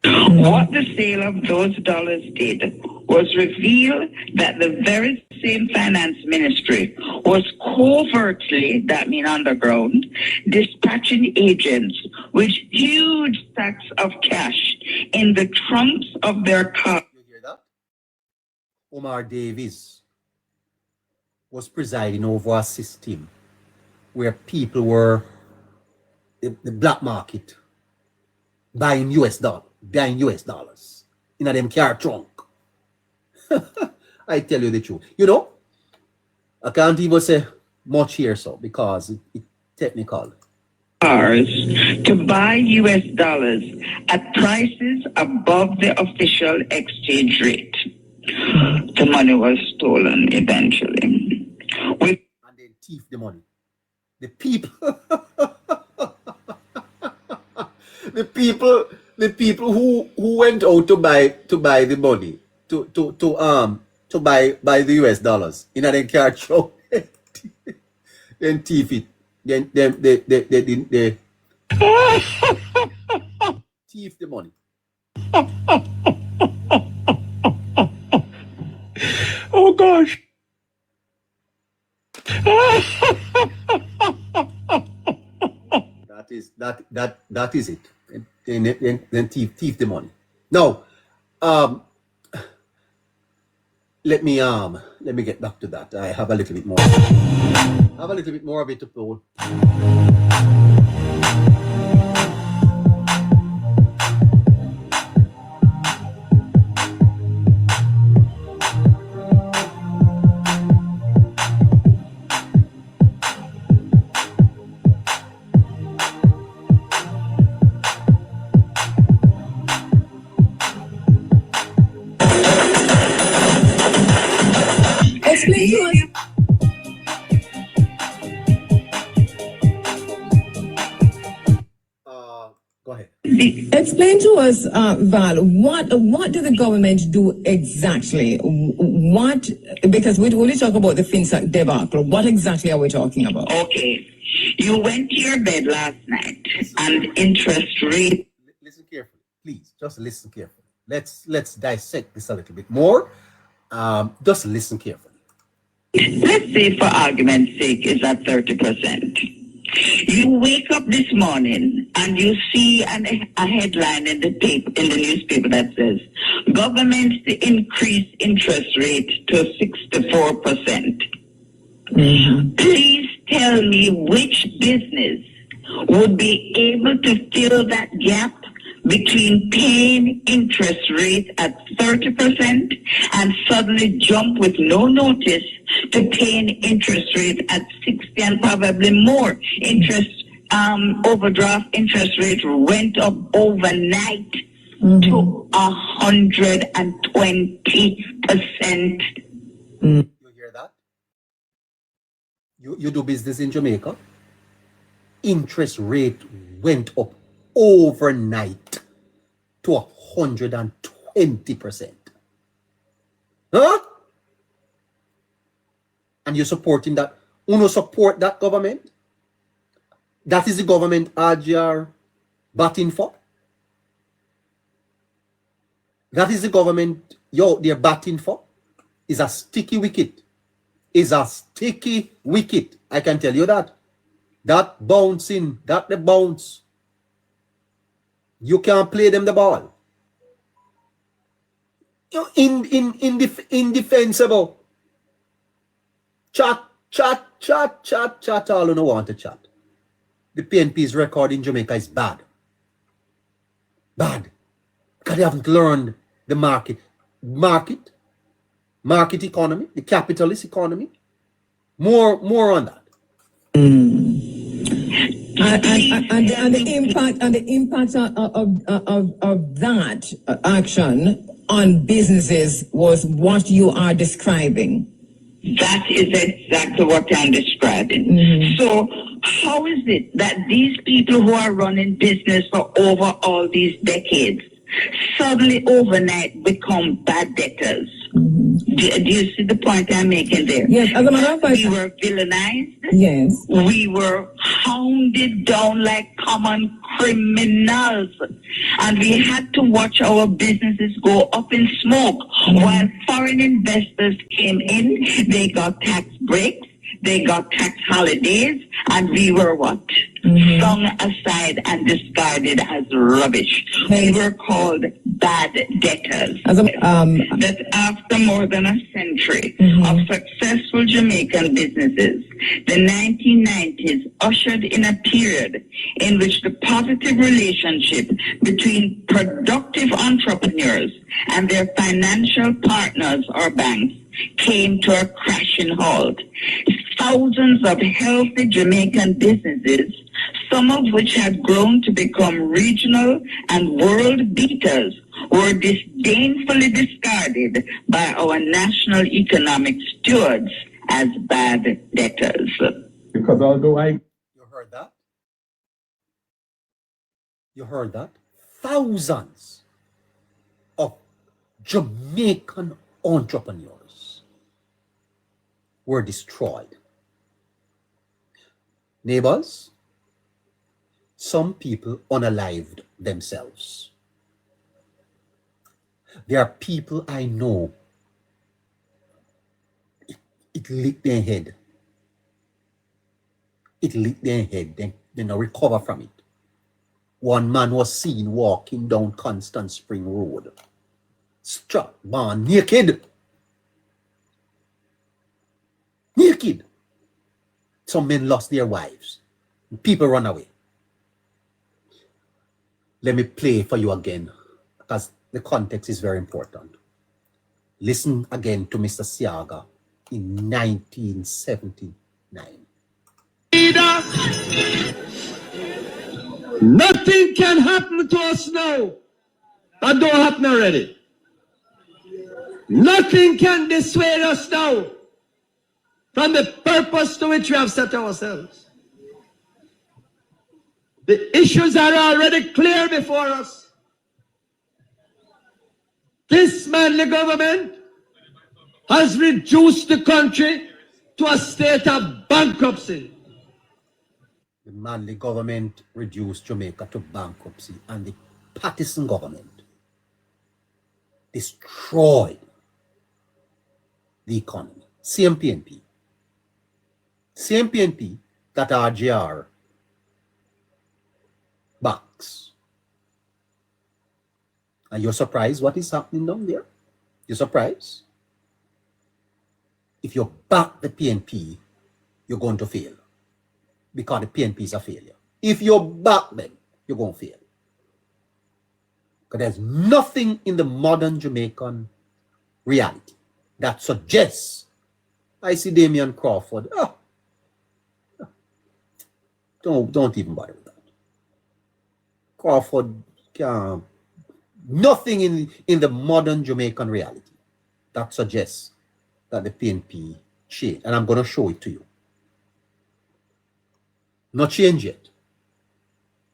What the sale of those dollars did was reveal that the very same finance ministry was covertly, that means underground, dispatching agents with huge stacks of cash in the trunks of their cars. You hear that? Omar Davis was presiding over a system where people were the black market buying US dollars in a them car trunk. I tell you the truth. You know, I can't even say much here so because it's technical. To buy US dollars at prices above the official exchange rate. The money was stolen eventually. And then thief the money. The people, the people who went out to buy the money to buy the US dollars. In a car show, then thief it. Then they thief the money. Oh gosh. That is it. Then thief the money. Now, let me get back to that. I have a little bit more. Of it to pull. Explain to us. Go ahead. Explain to us, Val, what did the government do exactly? What, because we only talk about the FinSec debacle. What exactly are we talking about? Okay. You went to your bed last night and interest rate. Listen carefully, please. Just listen carefully. Let's dissect this a little bit more. Just listen carefully. Let's say, for argument's sake, is at 30%. You wake up this morning and you see a headline in the newspaper that says, government to increase interest rate to 64%. Mm-hmm. Please tell me which business would be able to fill that gap between paying interest rate at 30% and suddenly jump with no notice to paying interest rate at 60 and probably more. Overdraft interest rate went up overnight to 120%. You hear that? You do business in Jamaica. Interest rate went up overnight to 120%. Huh? And you're supporting that? Uno support that government? That is the government RGR batting for? That is the government they're batting for? Is a sticky wicket. Is a sticky wicket. I can tell you that. That bouncing, that the bounce. You can't play them the ball. Indefensible. Chat, all who don't want to chat. The PNP's record in Jamaica is bad. Bad. Because they haven't learned the market economy, the capitalist economy. More on that. And the impact of that action on businesses was what you are describing. That is exactly what I'm describing. Mm-hmm. So how is it that these people who are running business for over all these decades suddenly overnight become bad debtors? Mm-hmm. Do you see the point I'm making there? Yes, as a matter of fact, we were villainized. Yes. We were hounded down like common criminals. And we had to watch our businesses go up in smoke. Mm-hmm. While foreign investors came in, they got tax breaks, they got tax holidays, and we were what? Mm-hmm. Flung aside and discarded as rubbish. We were called bad debtors. That after more than a century of successful Jamaican businesses, the 1990s ushered in a period in which the positive relationship between productive entrepreneurs and their financial partners or banks came to a crashing halt. Thousands of healthy Jamaican businesses, some of which had grown to become regional and world beaters, were disdainfully discarded by our national economic stewards as bad debtors. Because although You heard that? You heard that? Thousands of Jamaican entrepreneurs were destroyed. Neighbors, some people unalived themselves. There are people I know, it lit their head. It lit their head, they don't recover from it. One man was seen walking down Constant Spring Road, struck, born naked. Naked. Some men lost their wives. People run away. Let me play for you again, because the context is very important. Listen again to Mr. Siaga in 1979. nothing can happen to us now that don't happen already. Nothing can dissuade us now from the purpose to which we have set ourselves. The issues are already clear before us. This manly government has reduced the country to a state of bankruptcy. The Manley government reduced Jamaica to bankruptcy, and the Patterson government destroyed the economy. CMPNP that RGR backs. And you're surprised what is happening down there? You're surprised? If you back the PNP, you're going to fail, because the PNP is a failure. If you back them, you're going to fail. Because there's nothing in the modern Jamaican reality that suggests, I see Damian Crawford, don't even bother with that. Crawford can't, nothing in the modern Jamaican reality that suggests that the PNP changed. And I'm going to show it to you. Not change yet.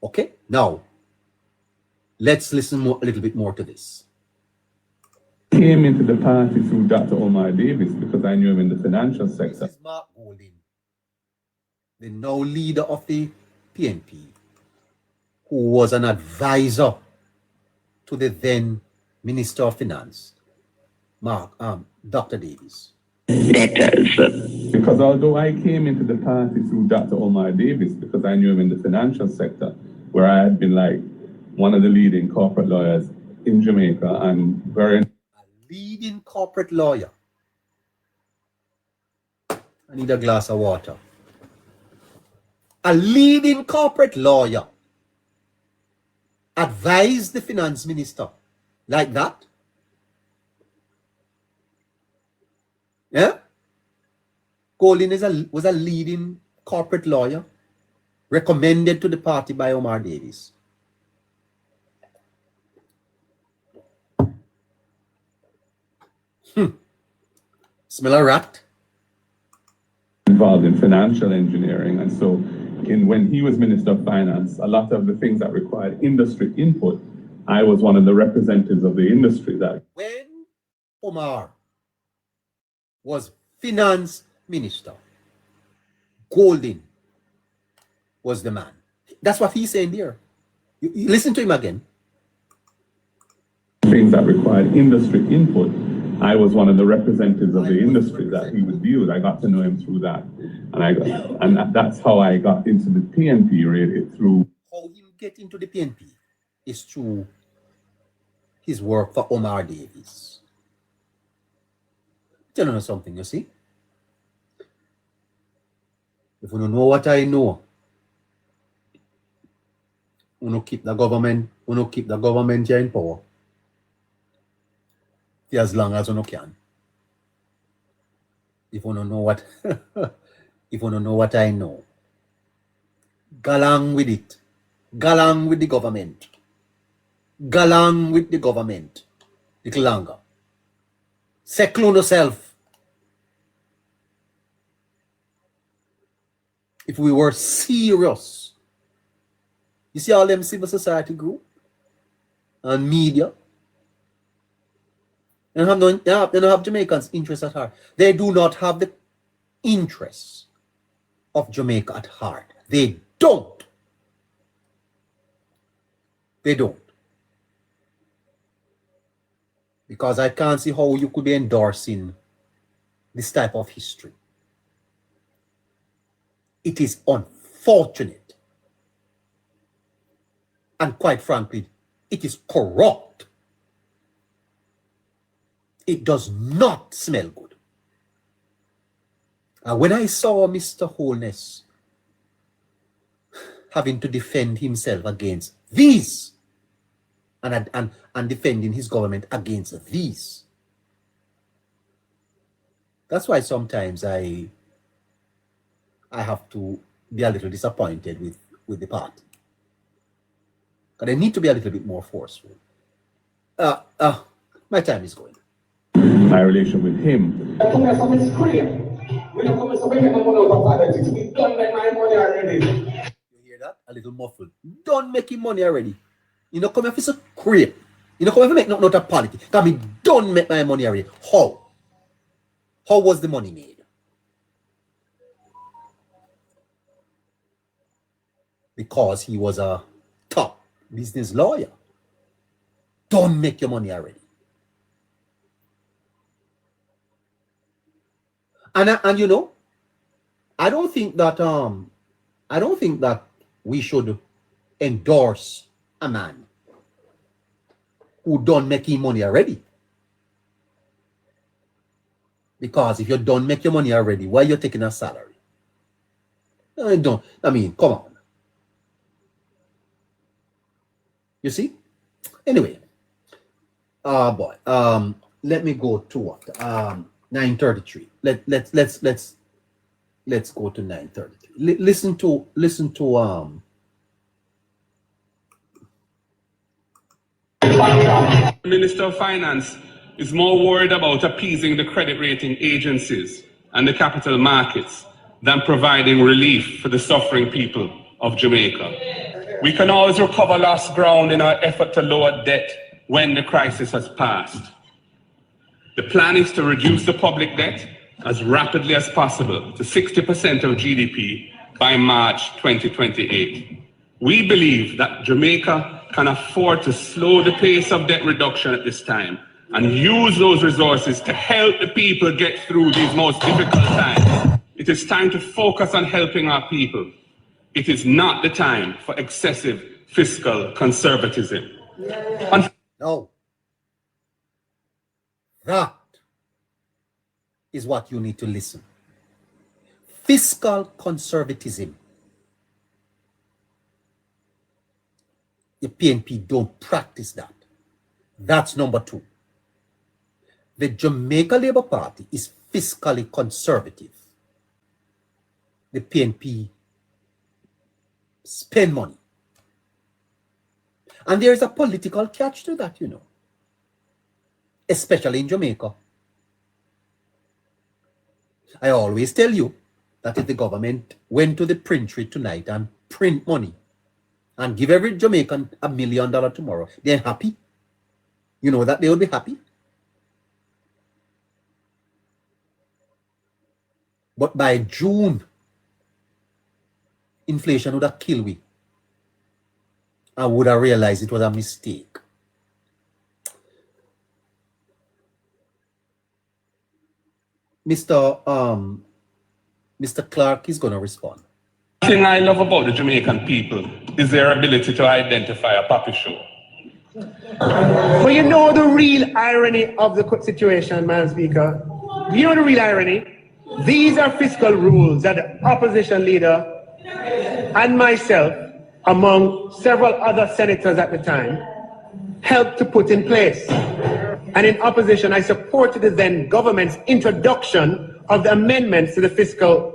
Okay? Now, let's listen a little bit more to this. Came into the party through Dr. Omar Davis because I knew him in the financial sector. This is Mark Golding, the now leader of the PNP, who was an advisor to the then Minister of Finance, Dr. Davis. Debtors. Because although I came into the party through Dr. Omar Davis because I knew him in the financial sector, where I had been like one of the leading corporate lawyers in Jamaica and very... Leading corporate lawyer. I need a glass of water. A leading corporate lawyer advised the finance minister like that. Yeah? Golding was a leading corporate lawyer recommended to the party by Omar Davis. Smell a rat? Involved in financial engineering, and so when he was Minister of Finance, a lot of the things that required industry input, I was one of the representatives of the industry that... When Omar was finance minister, Golding was the man. That's what he's saying there. You listen to him again. Things that required industry input, I was one of the representatives of the industry that he would deal with. I got to know him through that. And that's how I got into the PNP, really, through... How he get into the PNP is through his work for Omar Davis. Tell you something, you see? If you don't know what I know, you don't keep the government here in power for as long as you can. If you don't know what if you don't know what I know, go along with it. Go along with the government. Go along with the government a little longer. Seclude yourself. If we were serious, you see all them civil society group and media, they don't have Jamaicans' interests at heart. They do not have the interests of Jamaica at heart. They don't. They don't. Because I can't see how you could be endorsing this type of history. It is unfortunate. And quite frankly, it is corrupt. It does not smell good. And when I saw Mr. Holness having to defend himself against these, and defending his government against these, that's why sometimes I have to be a little disappointed with the party. Because they need to be a little bit more forceful. My time is going. My relation with him. You hear that? A little muffled. Don't make him money already. You know, come here for some creep. You know, come here for make nothing out of politics. Because me don't make my money already. How? How was the money made? Because he was a top business lawyer. Don't make your money already. And you know, I don't think that we should endorse a man who don't make his money already. Because if you don't make your money already, why you taking a salary? I mean, come on. You see? Anyway. Let me go to what? 9:33. Let's go to 9:33. Listen to The Minister of Finance is more worried about appeasing the credit rating agencies and the capital markets than providing relief for the suffering people of Jamaica. We can always recover lost ground in our effort to lower debt when the crisis has passed. The plan is to reduce the public debt as rapidly as possible to 60% of GDP by March 2028. We believe that Jamaica can afford to slow the pace of debt reduction at this time and use those resources to help the people get through these most difficult times. It is time to focus on helping our people. It is not the time for excessive fiscal conservatism. No. That is what you need to listen. Fiscal conservatism. The PNP don't practice that. That's number two. The Jamaica Labour Party is fiscally conservative. The PNP spend money. And there is a political catch to that, you know. Especially in Jamaica. I always tell you that if the government went to the printery tonight and print money and give every Jamaican $1 million tomorrow, they're happy. You know that they will be happy. But by June, inflation would have killed me. I would have realized it was a mistake. Mr. Clark is going to respond. The thing I love about the Jamaican people is their ability to identify a puppy show. But you know the real irony of the situation, Madam Speaker? Do you know the real irony? These are fiscal rules that the opposition leader and myself, among several other senators at the time, helped to put in place. And in opposition, I supported the then government's introduction of the amendments to the Fiscal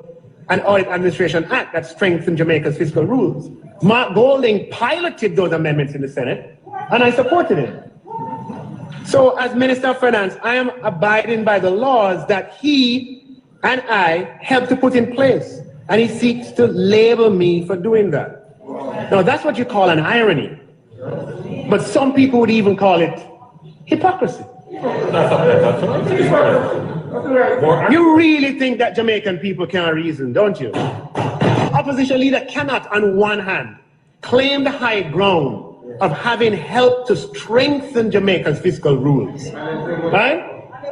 and Audit Administration Act that strengthened Jamaica's fiscal rules. Mark Golding piloted those amendments in the Senate, and I supported it. So as Minister of Finance, I am abiding by the laws that he and I helped to put in place. And he seeks to label me for doing that. Now that's what you call an irony. But some people would even call it hypocrisy. You really think that Jamaican people can reason, don't you? Opposition leader cannot, on one hand, claim the high ground of having helped to strengthen Jamaica's fiscal rules, right?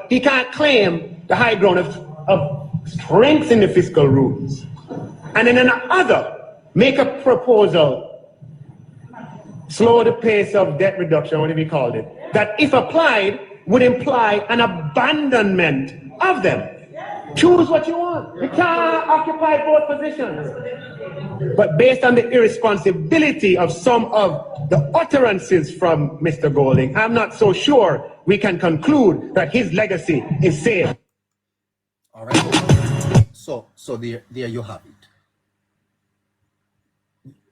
He can't claim the high ground of strengthening the fiscal rules. And then another, make a proposal, slow the pace of debt reduction, whatever he called it, that if applied, would imply an abandonment of them. Choose what you want. You can't occupy both positions. But based on the irresponsibility of some of the utterances from Mr. Golding, I'm not so sure we can conclude that his legacy is safe. All right. So there you have it.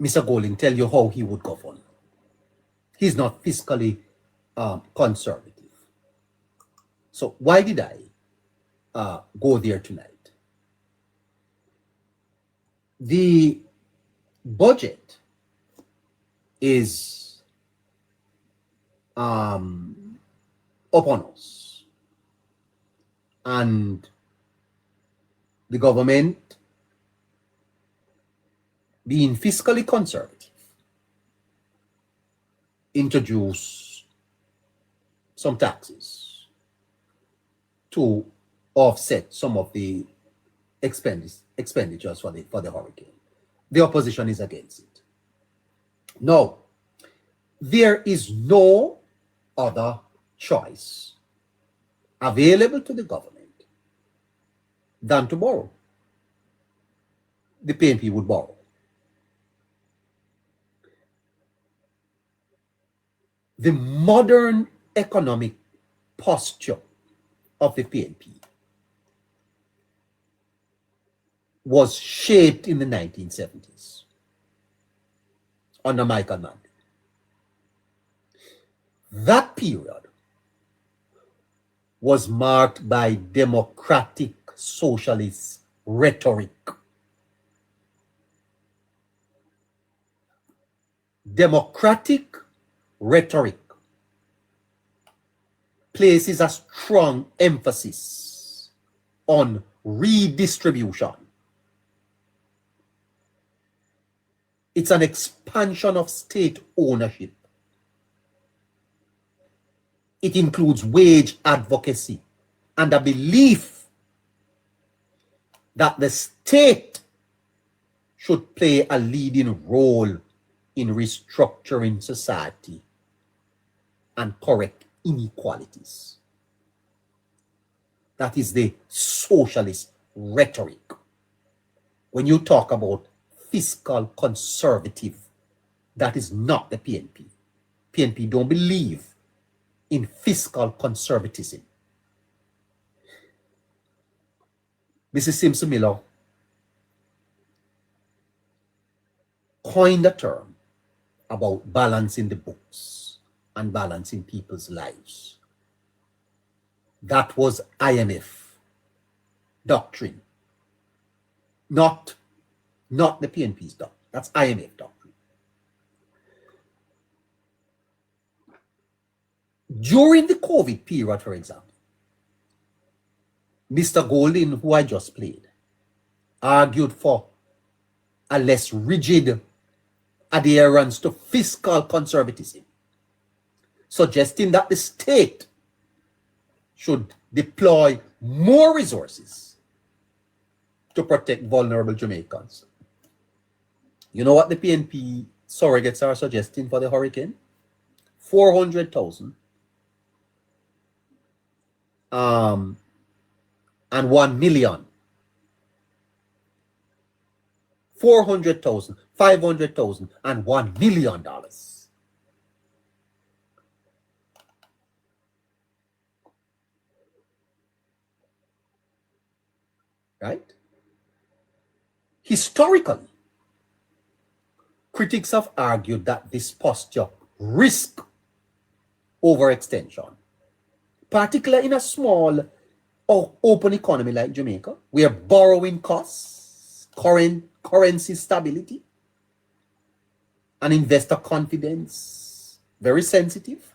Mr. Golding tell you how he would govern. He's not fiscally conservative. So why did I go there tonight? The budget is upon us, and the government, being fiscally conservative, introduce some taxes to offset some of the expenditures for the hurricane. The opposition is against it. Now, there is no other choice available to the government than to borrow. The PNP would borrow. The modern economic posture of the PNP was shaped in the 1970s under Michael Mann. That period was marked by democratic socialist rhetoric. Democratic rhetoric places a strong emphasis on redistribution. It's an expansion of state ownership. It includes wage advocacy and a belief that the state should play a leading role in restructuring society and correct inequalities. That is the socialist rhetoric. When you talk about fiscal conservative, that is not the PNP. PNP don't believe in fiscal conservatism. Mrs. Simpson Miller coined a term about balancing the books and balancing people's lives. That was IMF doctrine, not the PNP's doctrine. That's IMF doctrine. During the COVID period, for example, Mr. Golding, who I just played, argued for a less rigid adherence to fiscal conservatism, suggesting that the state should deploy more resources to protect vulnerable Jamaicans. You know what the PNP surrogates are suggesting for the hurricane? 400,000 and 1 million. 400,000, 500,000, and $1 million. Right? Historically, critics have argued that this posture risks overextension, particularly in a small or open economy like Jamaica, where borrowing costs, currency stability, and investor confidence very sensitive.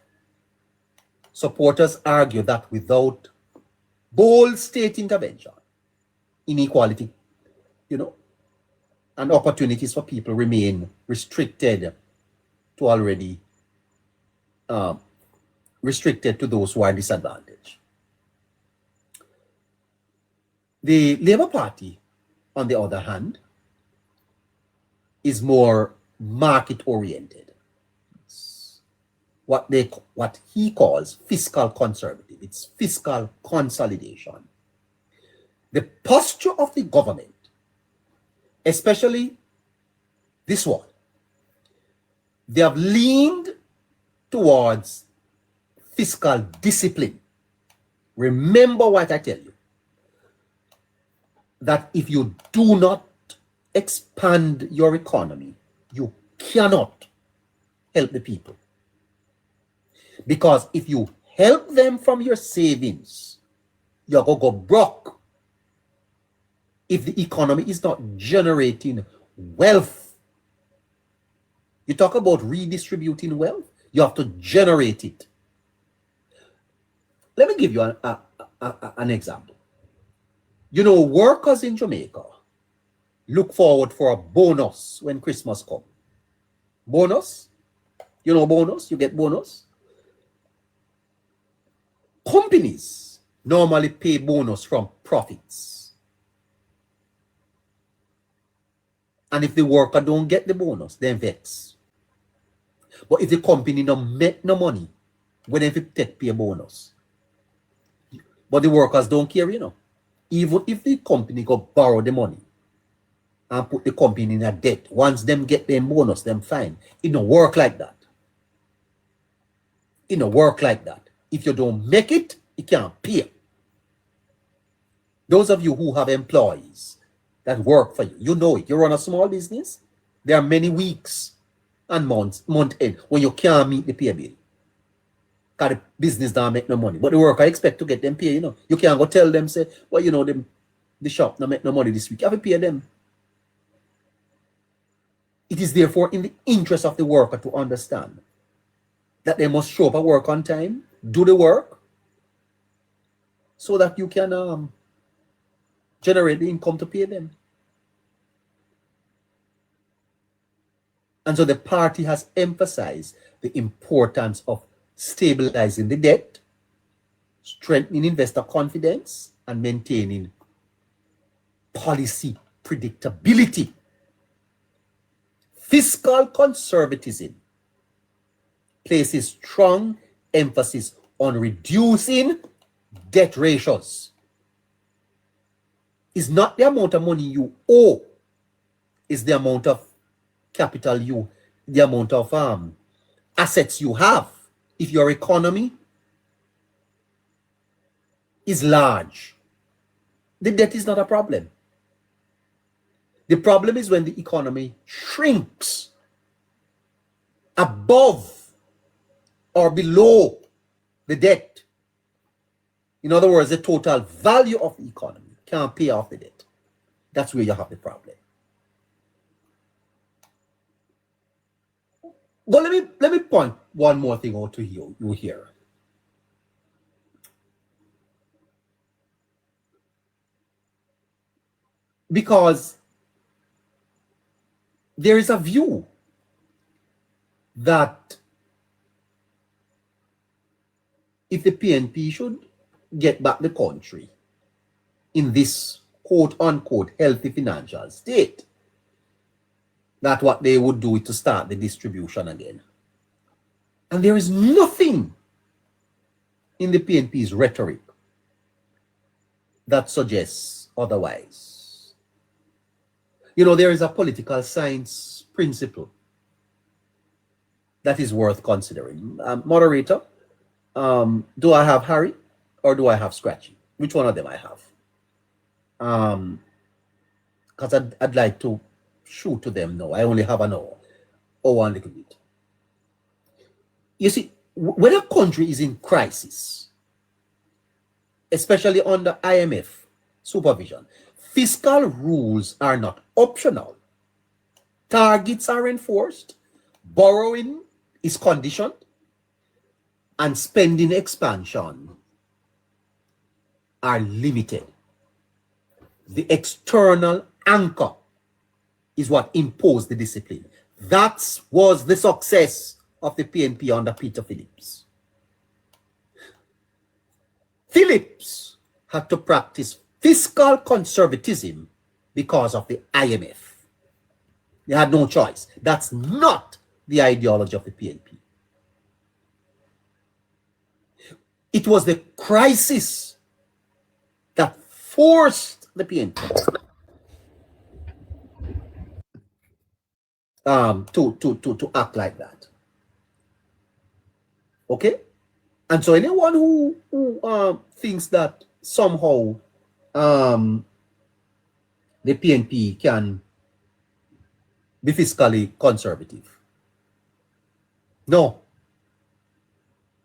Supporters argue that without bold state intervention, inequality, and opportunities for people remain restricted to already restricted to those who are disadvantaged. The Labour Party, on the other hand, is more market-oriented. What he calls fiscal conservative. It's fiscal consolidation. The posture of the government, especially this one, they have leaned towards fiscal discipline. Remember what I tell you, that if you do not expand your economy, you cannot help the people. Because if you help them from your savings, you're going to go broke. If the economy is not generating wealth, you talk about redistributing wealth, you have to generate it. Let me give you an example. Workers in Jamaica look forward for a bonus when Christmas comes. Bonus? Bonus? You get bonus? Companies normally pay bonus from profits. And if the worker don't get the bonus, then vex. But if the company don't make no money, when they pay a bonus. But the workers don't care, Even if the company go borrow the money and put the company in a debt, once them get them bonus, them fine. It don't work like that. It don't work like that. If you don't make it, it can't pay. Those of you who have employees that work for you, you know it. You run a small business, there are many weeks and month end when you can't meet the pay bill. Because the business don't make no money. But the worker expect to get them pay, You can't go tell them, say, well, the shop don't make no money this week. You have to pay them. It is therefore in the interest of the worker to understand that they must show up at work on time, do the work, so that you can generate the income to pay them. And so the party has emphasized the importance of stabilizing the debt, strengthening investor confidence, and maintaining policy predictability. Fiscal conservatism places strong emphasis on reducing debt ratios. It's not the amount of money you owe, it's the amount of capital the amount of assets you have. If your economy is large, the debt is not a problem. The problem is when the economy shrinks above or below the debt. In other words, the total value of the economy can't pay off the debt. That's where you have the problem. But let me point one more thing out to you here. Because there is a view that if the PNP should get back the country in this quote-unquote healthy financial state, that what they would do is to start the distribution again. And there is nothing in the PNP's rhetoric that suggests otherwise. There is a political science principle that is worth considering. Moderator, do I have Harry or do I have Scratchy? Which one of them I have? Because I'd like to shoot to them now. I only have an hour or one little bit. You see, when a country is in crisis, especially under IMF supervision, fiscal rules are not optional. Targets are enforced, borrowing is conditioned, and spending expansion are limited. The external anchor is what imposed the discipline. That was the success of the PNP under Peter Phillips. Phillips had to practice fiscal conservatism because of the IMF. They had no choice. That's not the ideology of the PNP. It was the crisis that forced the PNP to act like that. Okay? And so anyone who thinks that somehow the PNP can be fiscally conservative. No.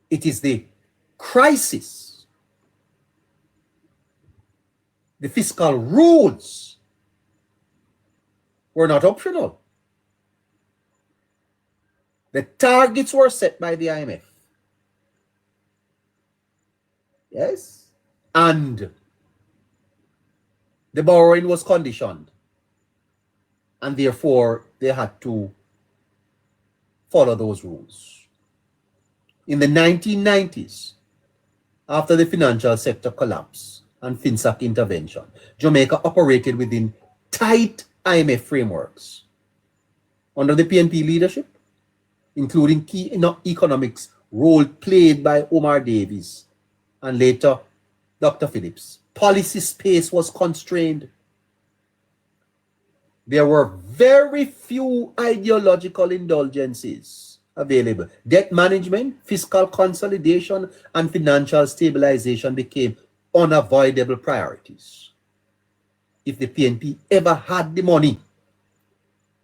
It is the crisis. The fiscal rules were not optional. The targets were set by the IMF. Yes. And the borrowing was conditioned. And therefore, they had to follow those rules. In the 1990s, after the financial sector collapse and FinSAC intervention, Jamaica operated within tight IMF frameworks. Under the PNP leadership, including key economics role played by Omar Davies and later Dr. Phillips, policy space was constrained. There were very few ideological indulgences available. Debt management, fiscal consolidation, and financial stabilization became unavoidable priorities. If the PNP ever had the money,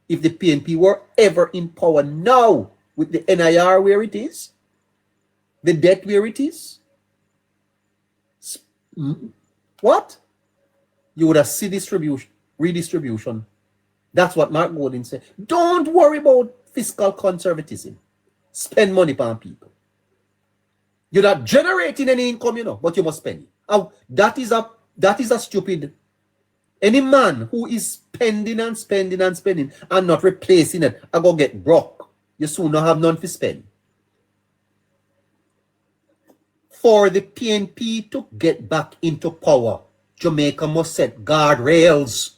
if the PNP were ever in power now with the NIR where it is, the debt where it is, what? You would have seen redistribution. That's what Mark Golding said. Don't worry about fiscal conservatism. Spend money on people. You're not generating any income, but you must spend it. That is a stupid. Any man who is spending and spending and spending and not replacing it, I go get broke. You soon not have none to spend. For the PNP to get back into power, Jamaica must set guardrails.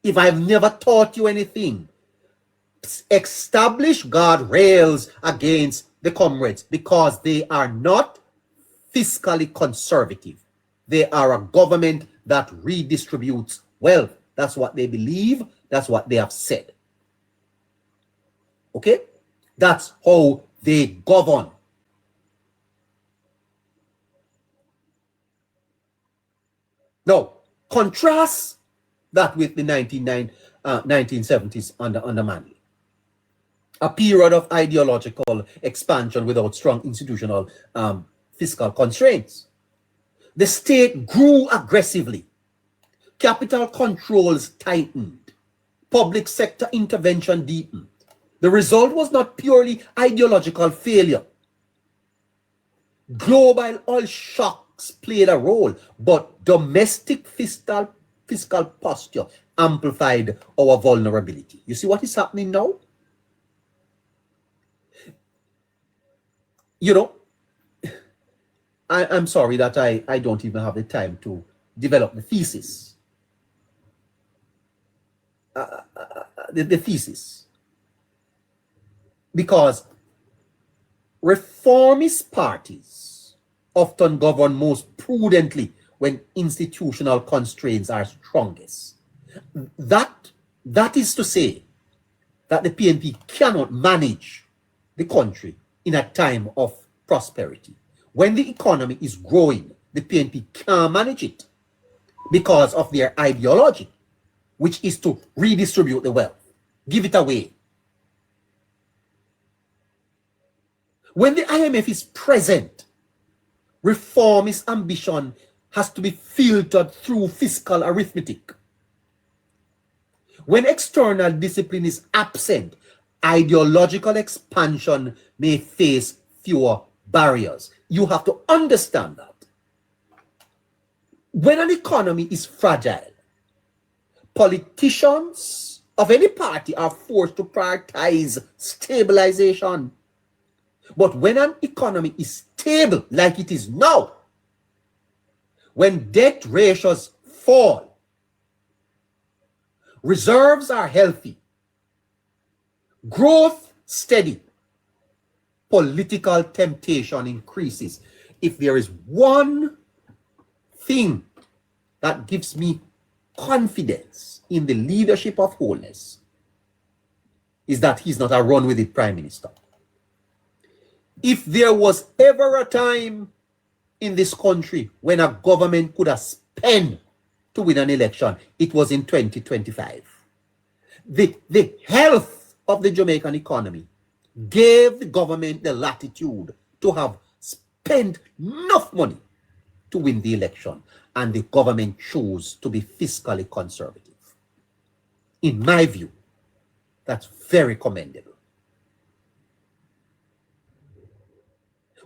If I've never taught you anything, establish guardrails against the comrades because they are not fiscally conservative. They are a government that redistributes wealth. That's what they believe. That's what they have said. Okay? That's how they govern. Now, contrast that with the 1970s under Manley. A period of ideological expansion without strong institutional fiscal constraints. The state grew aggressively. Capital controls tightened. Public sector intervention deepened. The result was not purely ideological failure. Global oil shocks played a role, but domestic fiscal posture amplified our vulnerability. You see what is happening now? I'm sorry that I don't even have the time to develop the thesis. The thesis. Because reformist parties often govern most prudently when institutional constraints are strongest. That is to say that the PNP cannot manage the country in a time of prosperity. When the economy is growing, the PNP can't manage it because of their ideology, which is to redistribute the wealth, give it away. When the IMF is present, reformist ambition has to be filtered through fiscal arithmetic. When external discipline is absent, ideological expansion may face fewer barriers. You have to understand that. When an economy is fragile, politicians of any party are forced to prioritize stabilization. But when an economy is stable, like it is now, when debt ratios fall, reserves are healthy, growth steady, political temptation increases. If there is one thing that gives me confidence in the leadership of Wholeness, is that he's not a run with it prime minister. If there was ever a time in this country when a government could have spent to win an election, it was in 2025. The health of the Jamaican economy gave the government the latitude to have spent enough money to win the election, and the government chose to be fiscally conservative. In my view, that's very commendable.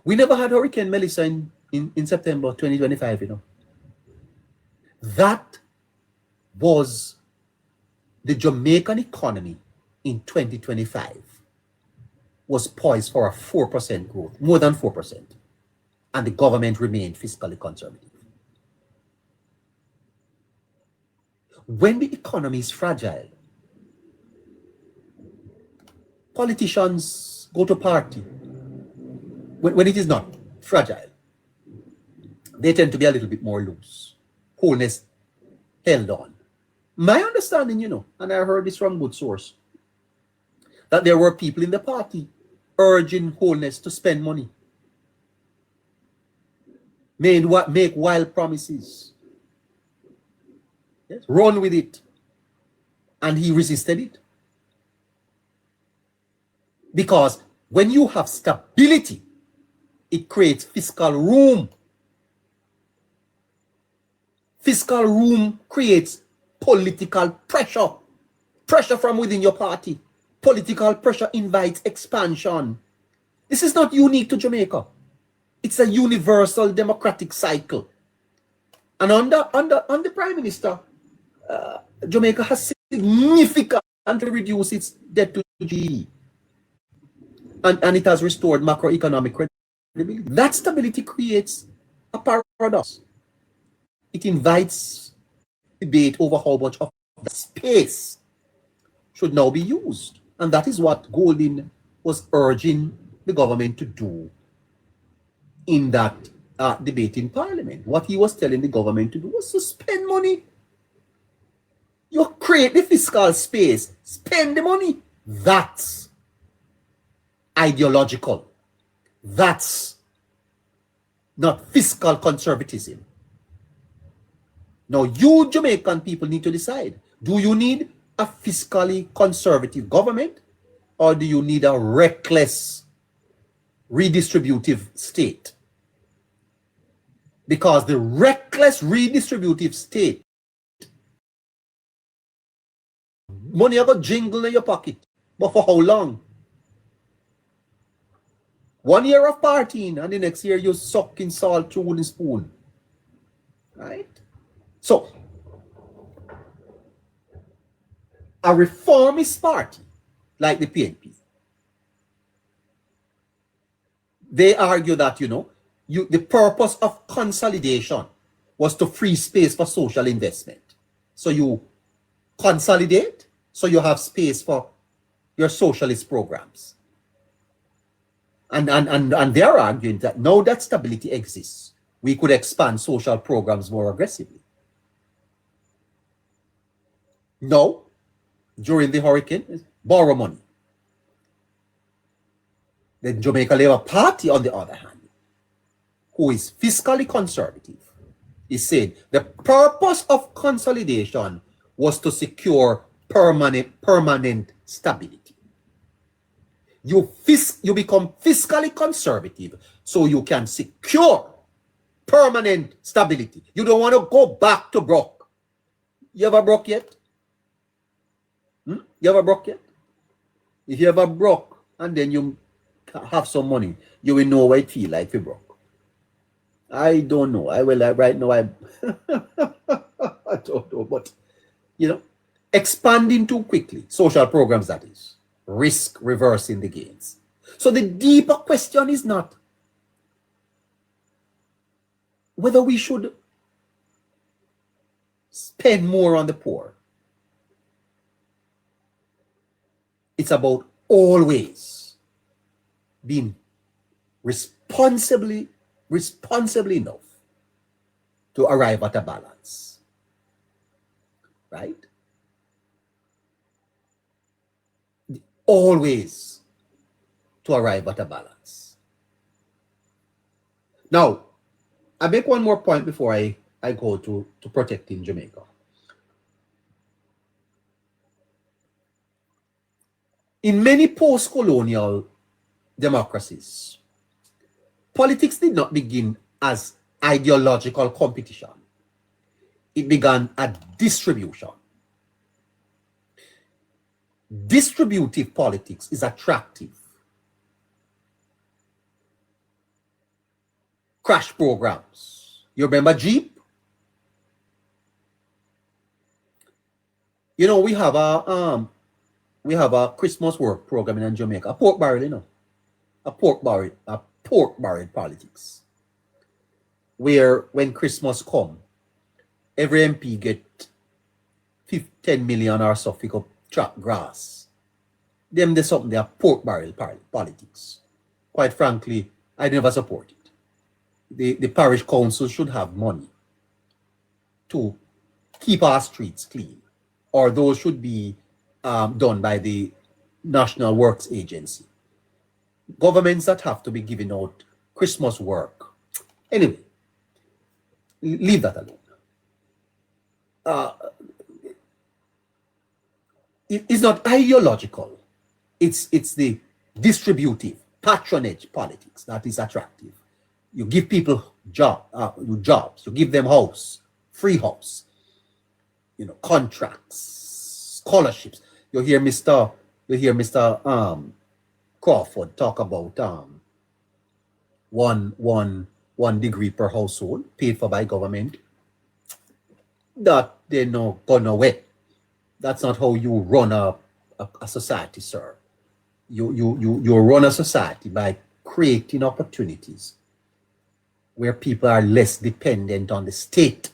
We never had Hurricane Melissa in September 2025, you know. That was the Jamaican economy in 2025 was poised for a 4% growth, more than 4%. And the government remained fiscally conservative. When the economy is fragile, politicians go to party. When it is not fragile, they tend to be a little bit more loose. Wholeness held on. My understanding, you know, and I heard this from good source, that there were people in the party urging Wholeness to spend money, make wild promises, yes, run with it, and he resisted it. Because when you have stability, it creates fiscal room. Fiscal room creates political pressure. Pressure from within your party. Political pressure invites expansion. This is not unique to Jamaica. It's a universal democratic cycle. And under the Prime Minister, Jamaica has significantly reduced its debt to GDP. And it has restored macroeconomic credibility. That stability creates a paradox. It invites debate over how much of the space should now be used. And that is what Golding was urging the government to do in that debate in Parliament. What he was telling the government to do was to spend money. You create the fiscal space, spend the money. That's ideological. That's not fiscal conservatism. Now, you Jamaican people need to decide. Do you need a fiscally conservative government, or do you need a reckless, redistributive state? Because the reckless, redistributive state, money you got jingle in your pocket, but for how long? 1 year of partying, and the next year you're sucking salt through the spoon. Right? So, a reformist party like the PNP, they argue that, the purpose of consolidation was to free space for social investment. So you consolidate, so you have space for your socialist programs. And they're arguing that now that stability exists, we could expand social programs more aggressively. No, during the hurricane, borrow money. The Jamaica Labour Party, on the other hand, who is fiscally conservative, is saying the purpose of consolidation was to secure permanent stability. You become fiscally conservative so you can secure permanent stability. You don't want to go back to broke. You ever broke yet? You ever broke yet? If you ever broke and then you have some money, you will know what it feel like to broke. I don't know. Right now I I don't know, but you know, expanding too quickly, social programs that is, risk reversing the gains. So the deeper question is not whether we should spend more on the poor. It's about always being responsibly enough to arrive at a balance, right? Always to arrive at a balance. Now, I make one more point before I go to protecting Jamaica. In many post-colonial democracies, politics did not begin as ideological competition. It began at distribution. Distributive politics is attractive. Crash programs. You remember Jeep? You know, we have a Christmas work program in Jamaica, a pork barrel, you know, a pork barrel politics, where when Christmas come, every MP get 10 million or so for track grass. Them there's something they are pork barrel politics. Quite frankly, I never support it. The parish council should have money to keep our streets clean, or those should be done by the National Works Agency. Governments that have to be giving out Christmas work. Anyway, leave that alone. It's not ideological. It's the distributive patronage politics that is attractive. You give people jobs. You give them house, free house. You know, contracts, scholarships. You hear Mr. Crawford talk about one degree per household paid for by government. That they no go nowhere. That's not how you run a society, sir. You run a society by creating opportunities where people are less dependent on the state.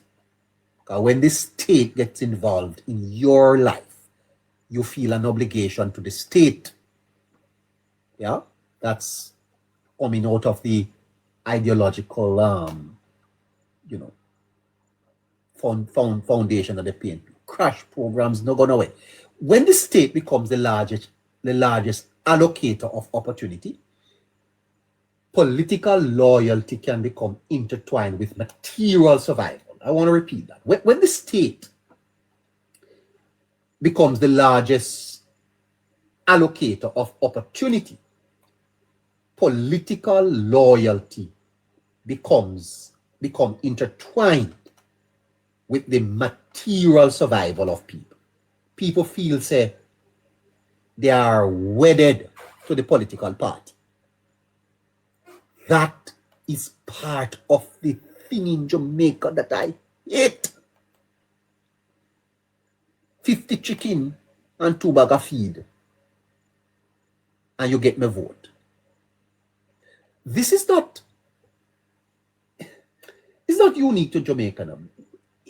Because when the state gets involved in your life, you feel an obligation to the state. Yeah, that's coming out of the ideological, foundation of the PNP. Crash programs not going away. When the state becomes the largest allocator of opportunity, political loyalty can become intertwined with material survival. I want to repeat that. When the state becomes the largest allocator of opportunity, political loyalty become intertwined with the material survival of people. People feel, say, they are wedded to the political party. That is part of the thing in Jamaica that I hate. 50 chicken and 2 bag of feed, and you get my vote. This is not, it's not unique to Jamaica.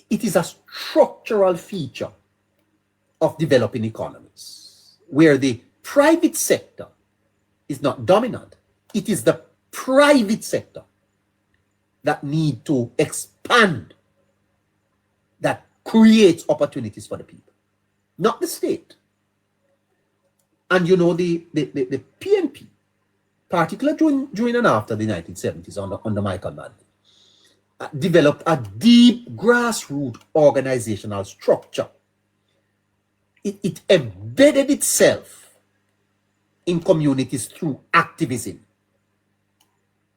It is a structural feature of developing economies where the private sector is not dominant. It is the private sector that need to expand, that creates opportunities for the people, not the state. And you know, the PNP, particularly during and after the 1970s under Michael Manley, developed a deep grassroots organizational structure. It embedded itself in communities through activism,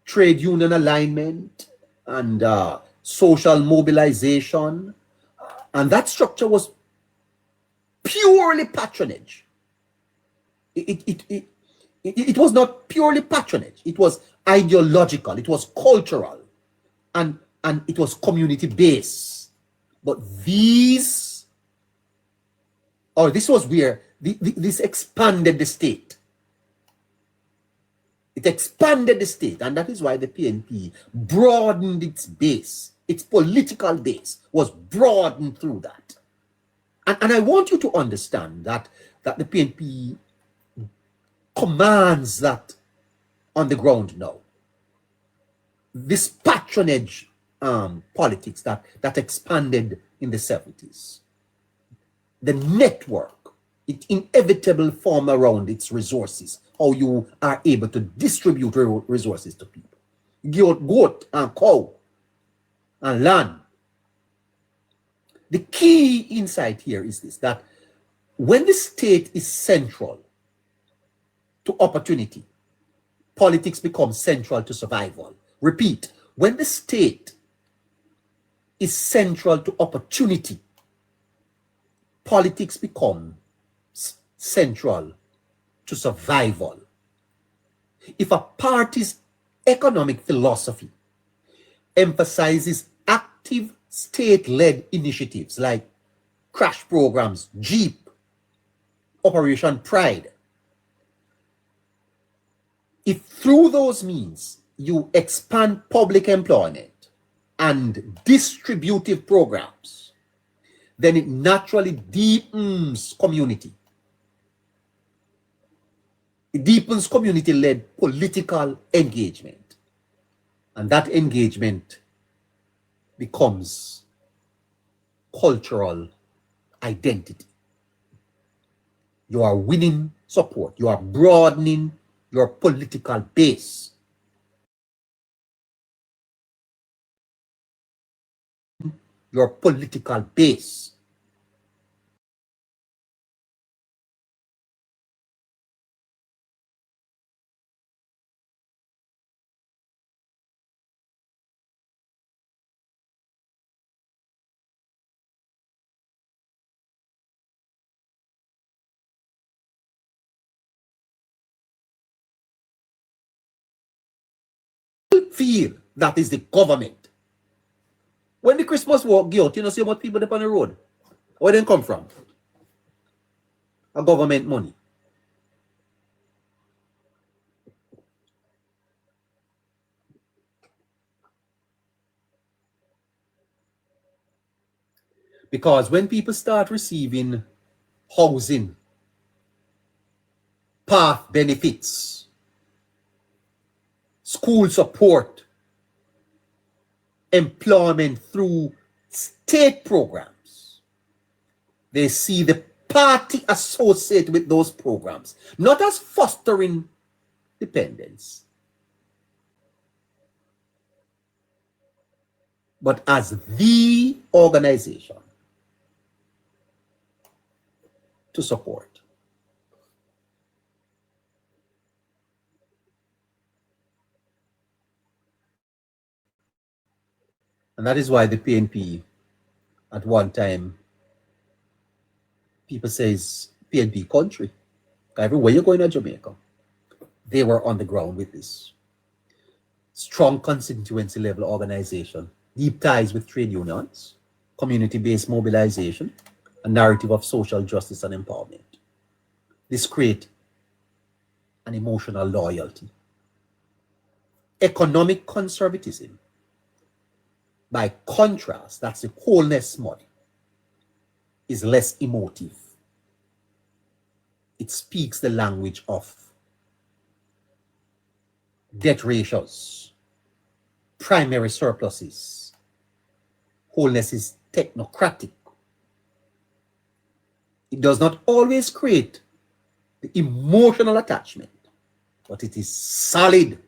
trade union alignment, and social mobilization. And that structure was purely patronage. It was not purely patronage. It was ideological. It was cultural, and it was community based. But this was where this expanded the state. It expanded the state, and that is why the PNP broadened its base. Its political base was broadened through that. And I want you to understand that the PNP commands that on the ground now. This patronage politics that expanded in the 70s. The network, it inevitable form around its resources, how you are able to distribute resources to people. Goat and cow and land. The key insight here is this, that when the state is central to opportunity, politics becomes central to survival. Repeat, when the state is central to opportunity, politics becomes central to survival. If a party's economic philosophy emphasizes active state-led initiatives like crash programs, Jeep, Operation Pride, if through those means you expand public employment and distributive programs, then it naturally deepens community. It deepens community-led political engagement. And that engagement becomes cultural identity. You are winning support. You are broadening your political base. Your political base. Feel that is the government. When the Christmas walk get out, you know, see how much people up on the road. Where they come from? A government money. Because when people start receiving housing, path benefits, school support, employment through state programs, they see the party associated with those programs, not as fostering dependence, but as the organization to support. And that is why the PNP, at one time, people says PNP country. Everywhere you're going to Jamaica, they were on the ground with this. Strong constituency level organization, deep ties with trade unions, community-based mobilization, a narrative of social justice and empowerment. This creates an emotional loyalty. Economic conservatism, by contrast, that's the wholeness model, is less emotive. It speaks the language of debt ratios, primary surpluses. Wholeness is technocratic. It does not always create the emotional attachment, but it is solid.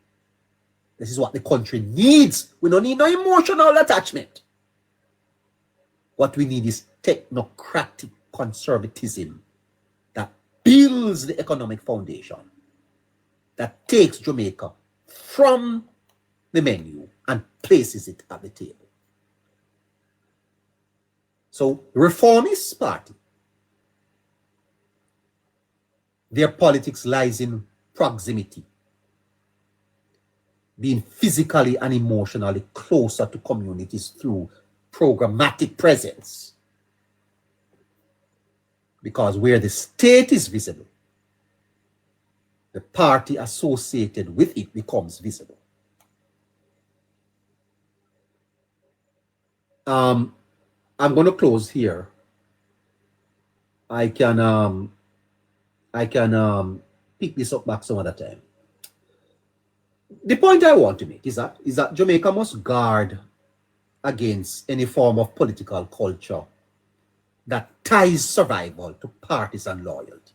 This is what the country needs. We don't need no emotional attachment. What we need is technocratic conservatism that builds the economic foundation that takes Jamaica from the menu and places it at the table. So, Reformist Party, their politics lies in proximity, being physically and emotionally closer to communities through programmatic presence. Because where the state is visible, the party associated with it becomes visible. I'm going to close here. I can pick this up back some other time. The point I want to make is that Jamaica must guard against any form of political culture that ties survival to partisan loyalty.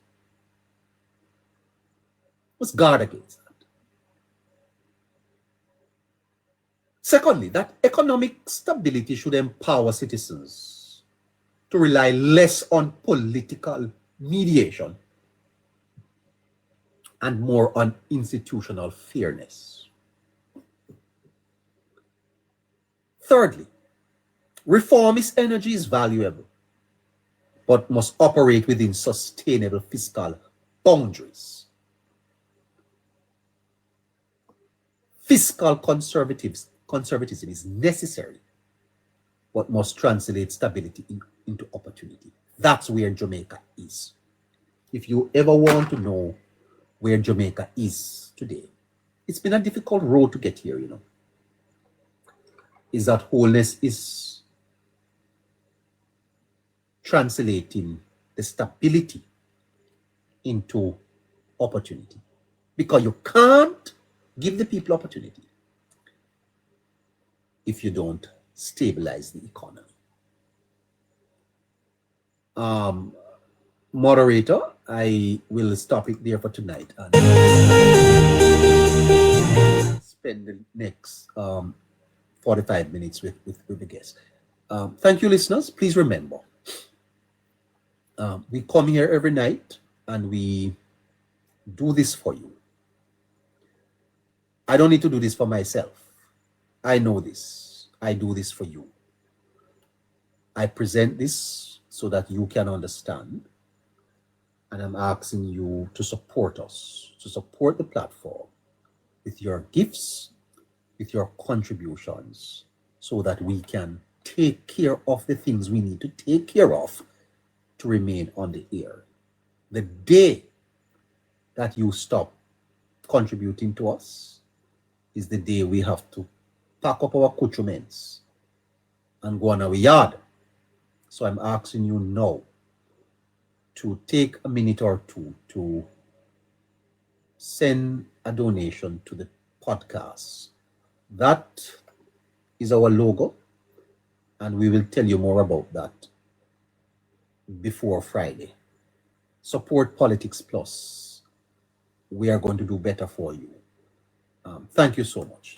Must guard against that. Secondly, that economic stability should empower citizens to rely less on political mediation and more on institutional fairness. Thirdly, reformist energy is valuable, but must operate within sustainable fiscal boundaries. Fiscal conservatism is necessary, but must translate stability into opportunity. That's where Jamaica is. If you ever want to know where Jamaica is today, it's been a difficult road to get here, you know. Is that wholeness is translating the stability into opportunity. Because you can't give the people opportunity if you don't stabilize the economy. Moderator, I will stop it there for tonight and spend the next 45 minutes with the guests. Thank you, listeners. Please remember, we come here every night and we do this for you. I don't need to do this for myself. I know this. I do this for you. I present this so that you can understand. And I'm asking you to support us, to support the platform with your gifts, with your contributions, so that we can take care of the things we need to take care of to remain on the air. The day that you stop contributing to us is the day we have to pack up our accoutrements and go on our yard. So I'm asking you now to take a minute or two to send a donation to the podcast. That is our logo, and we will tell you more about that before Friday. Support Politics Plus. We are going to do better for you. Thank you so much.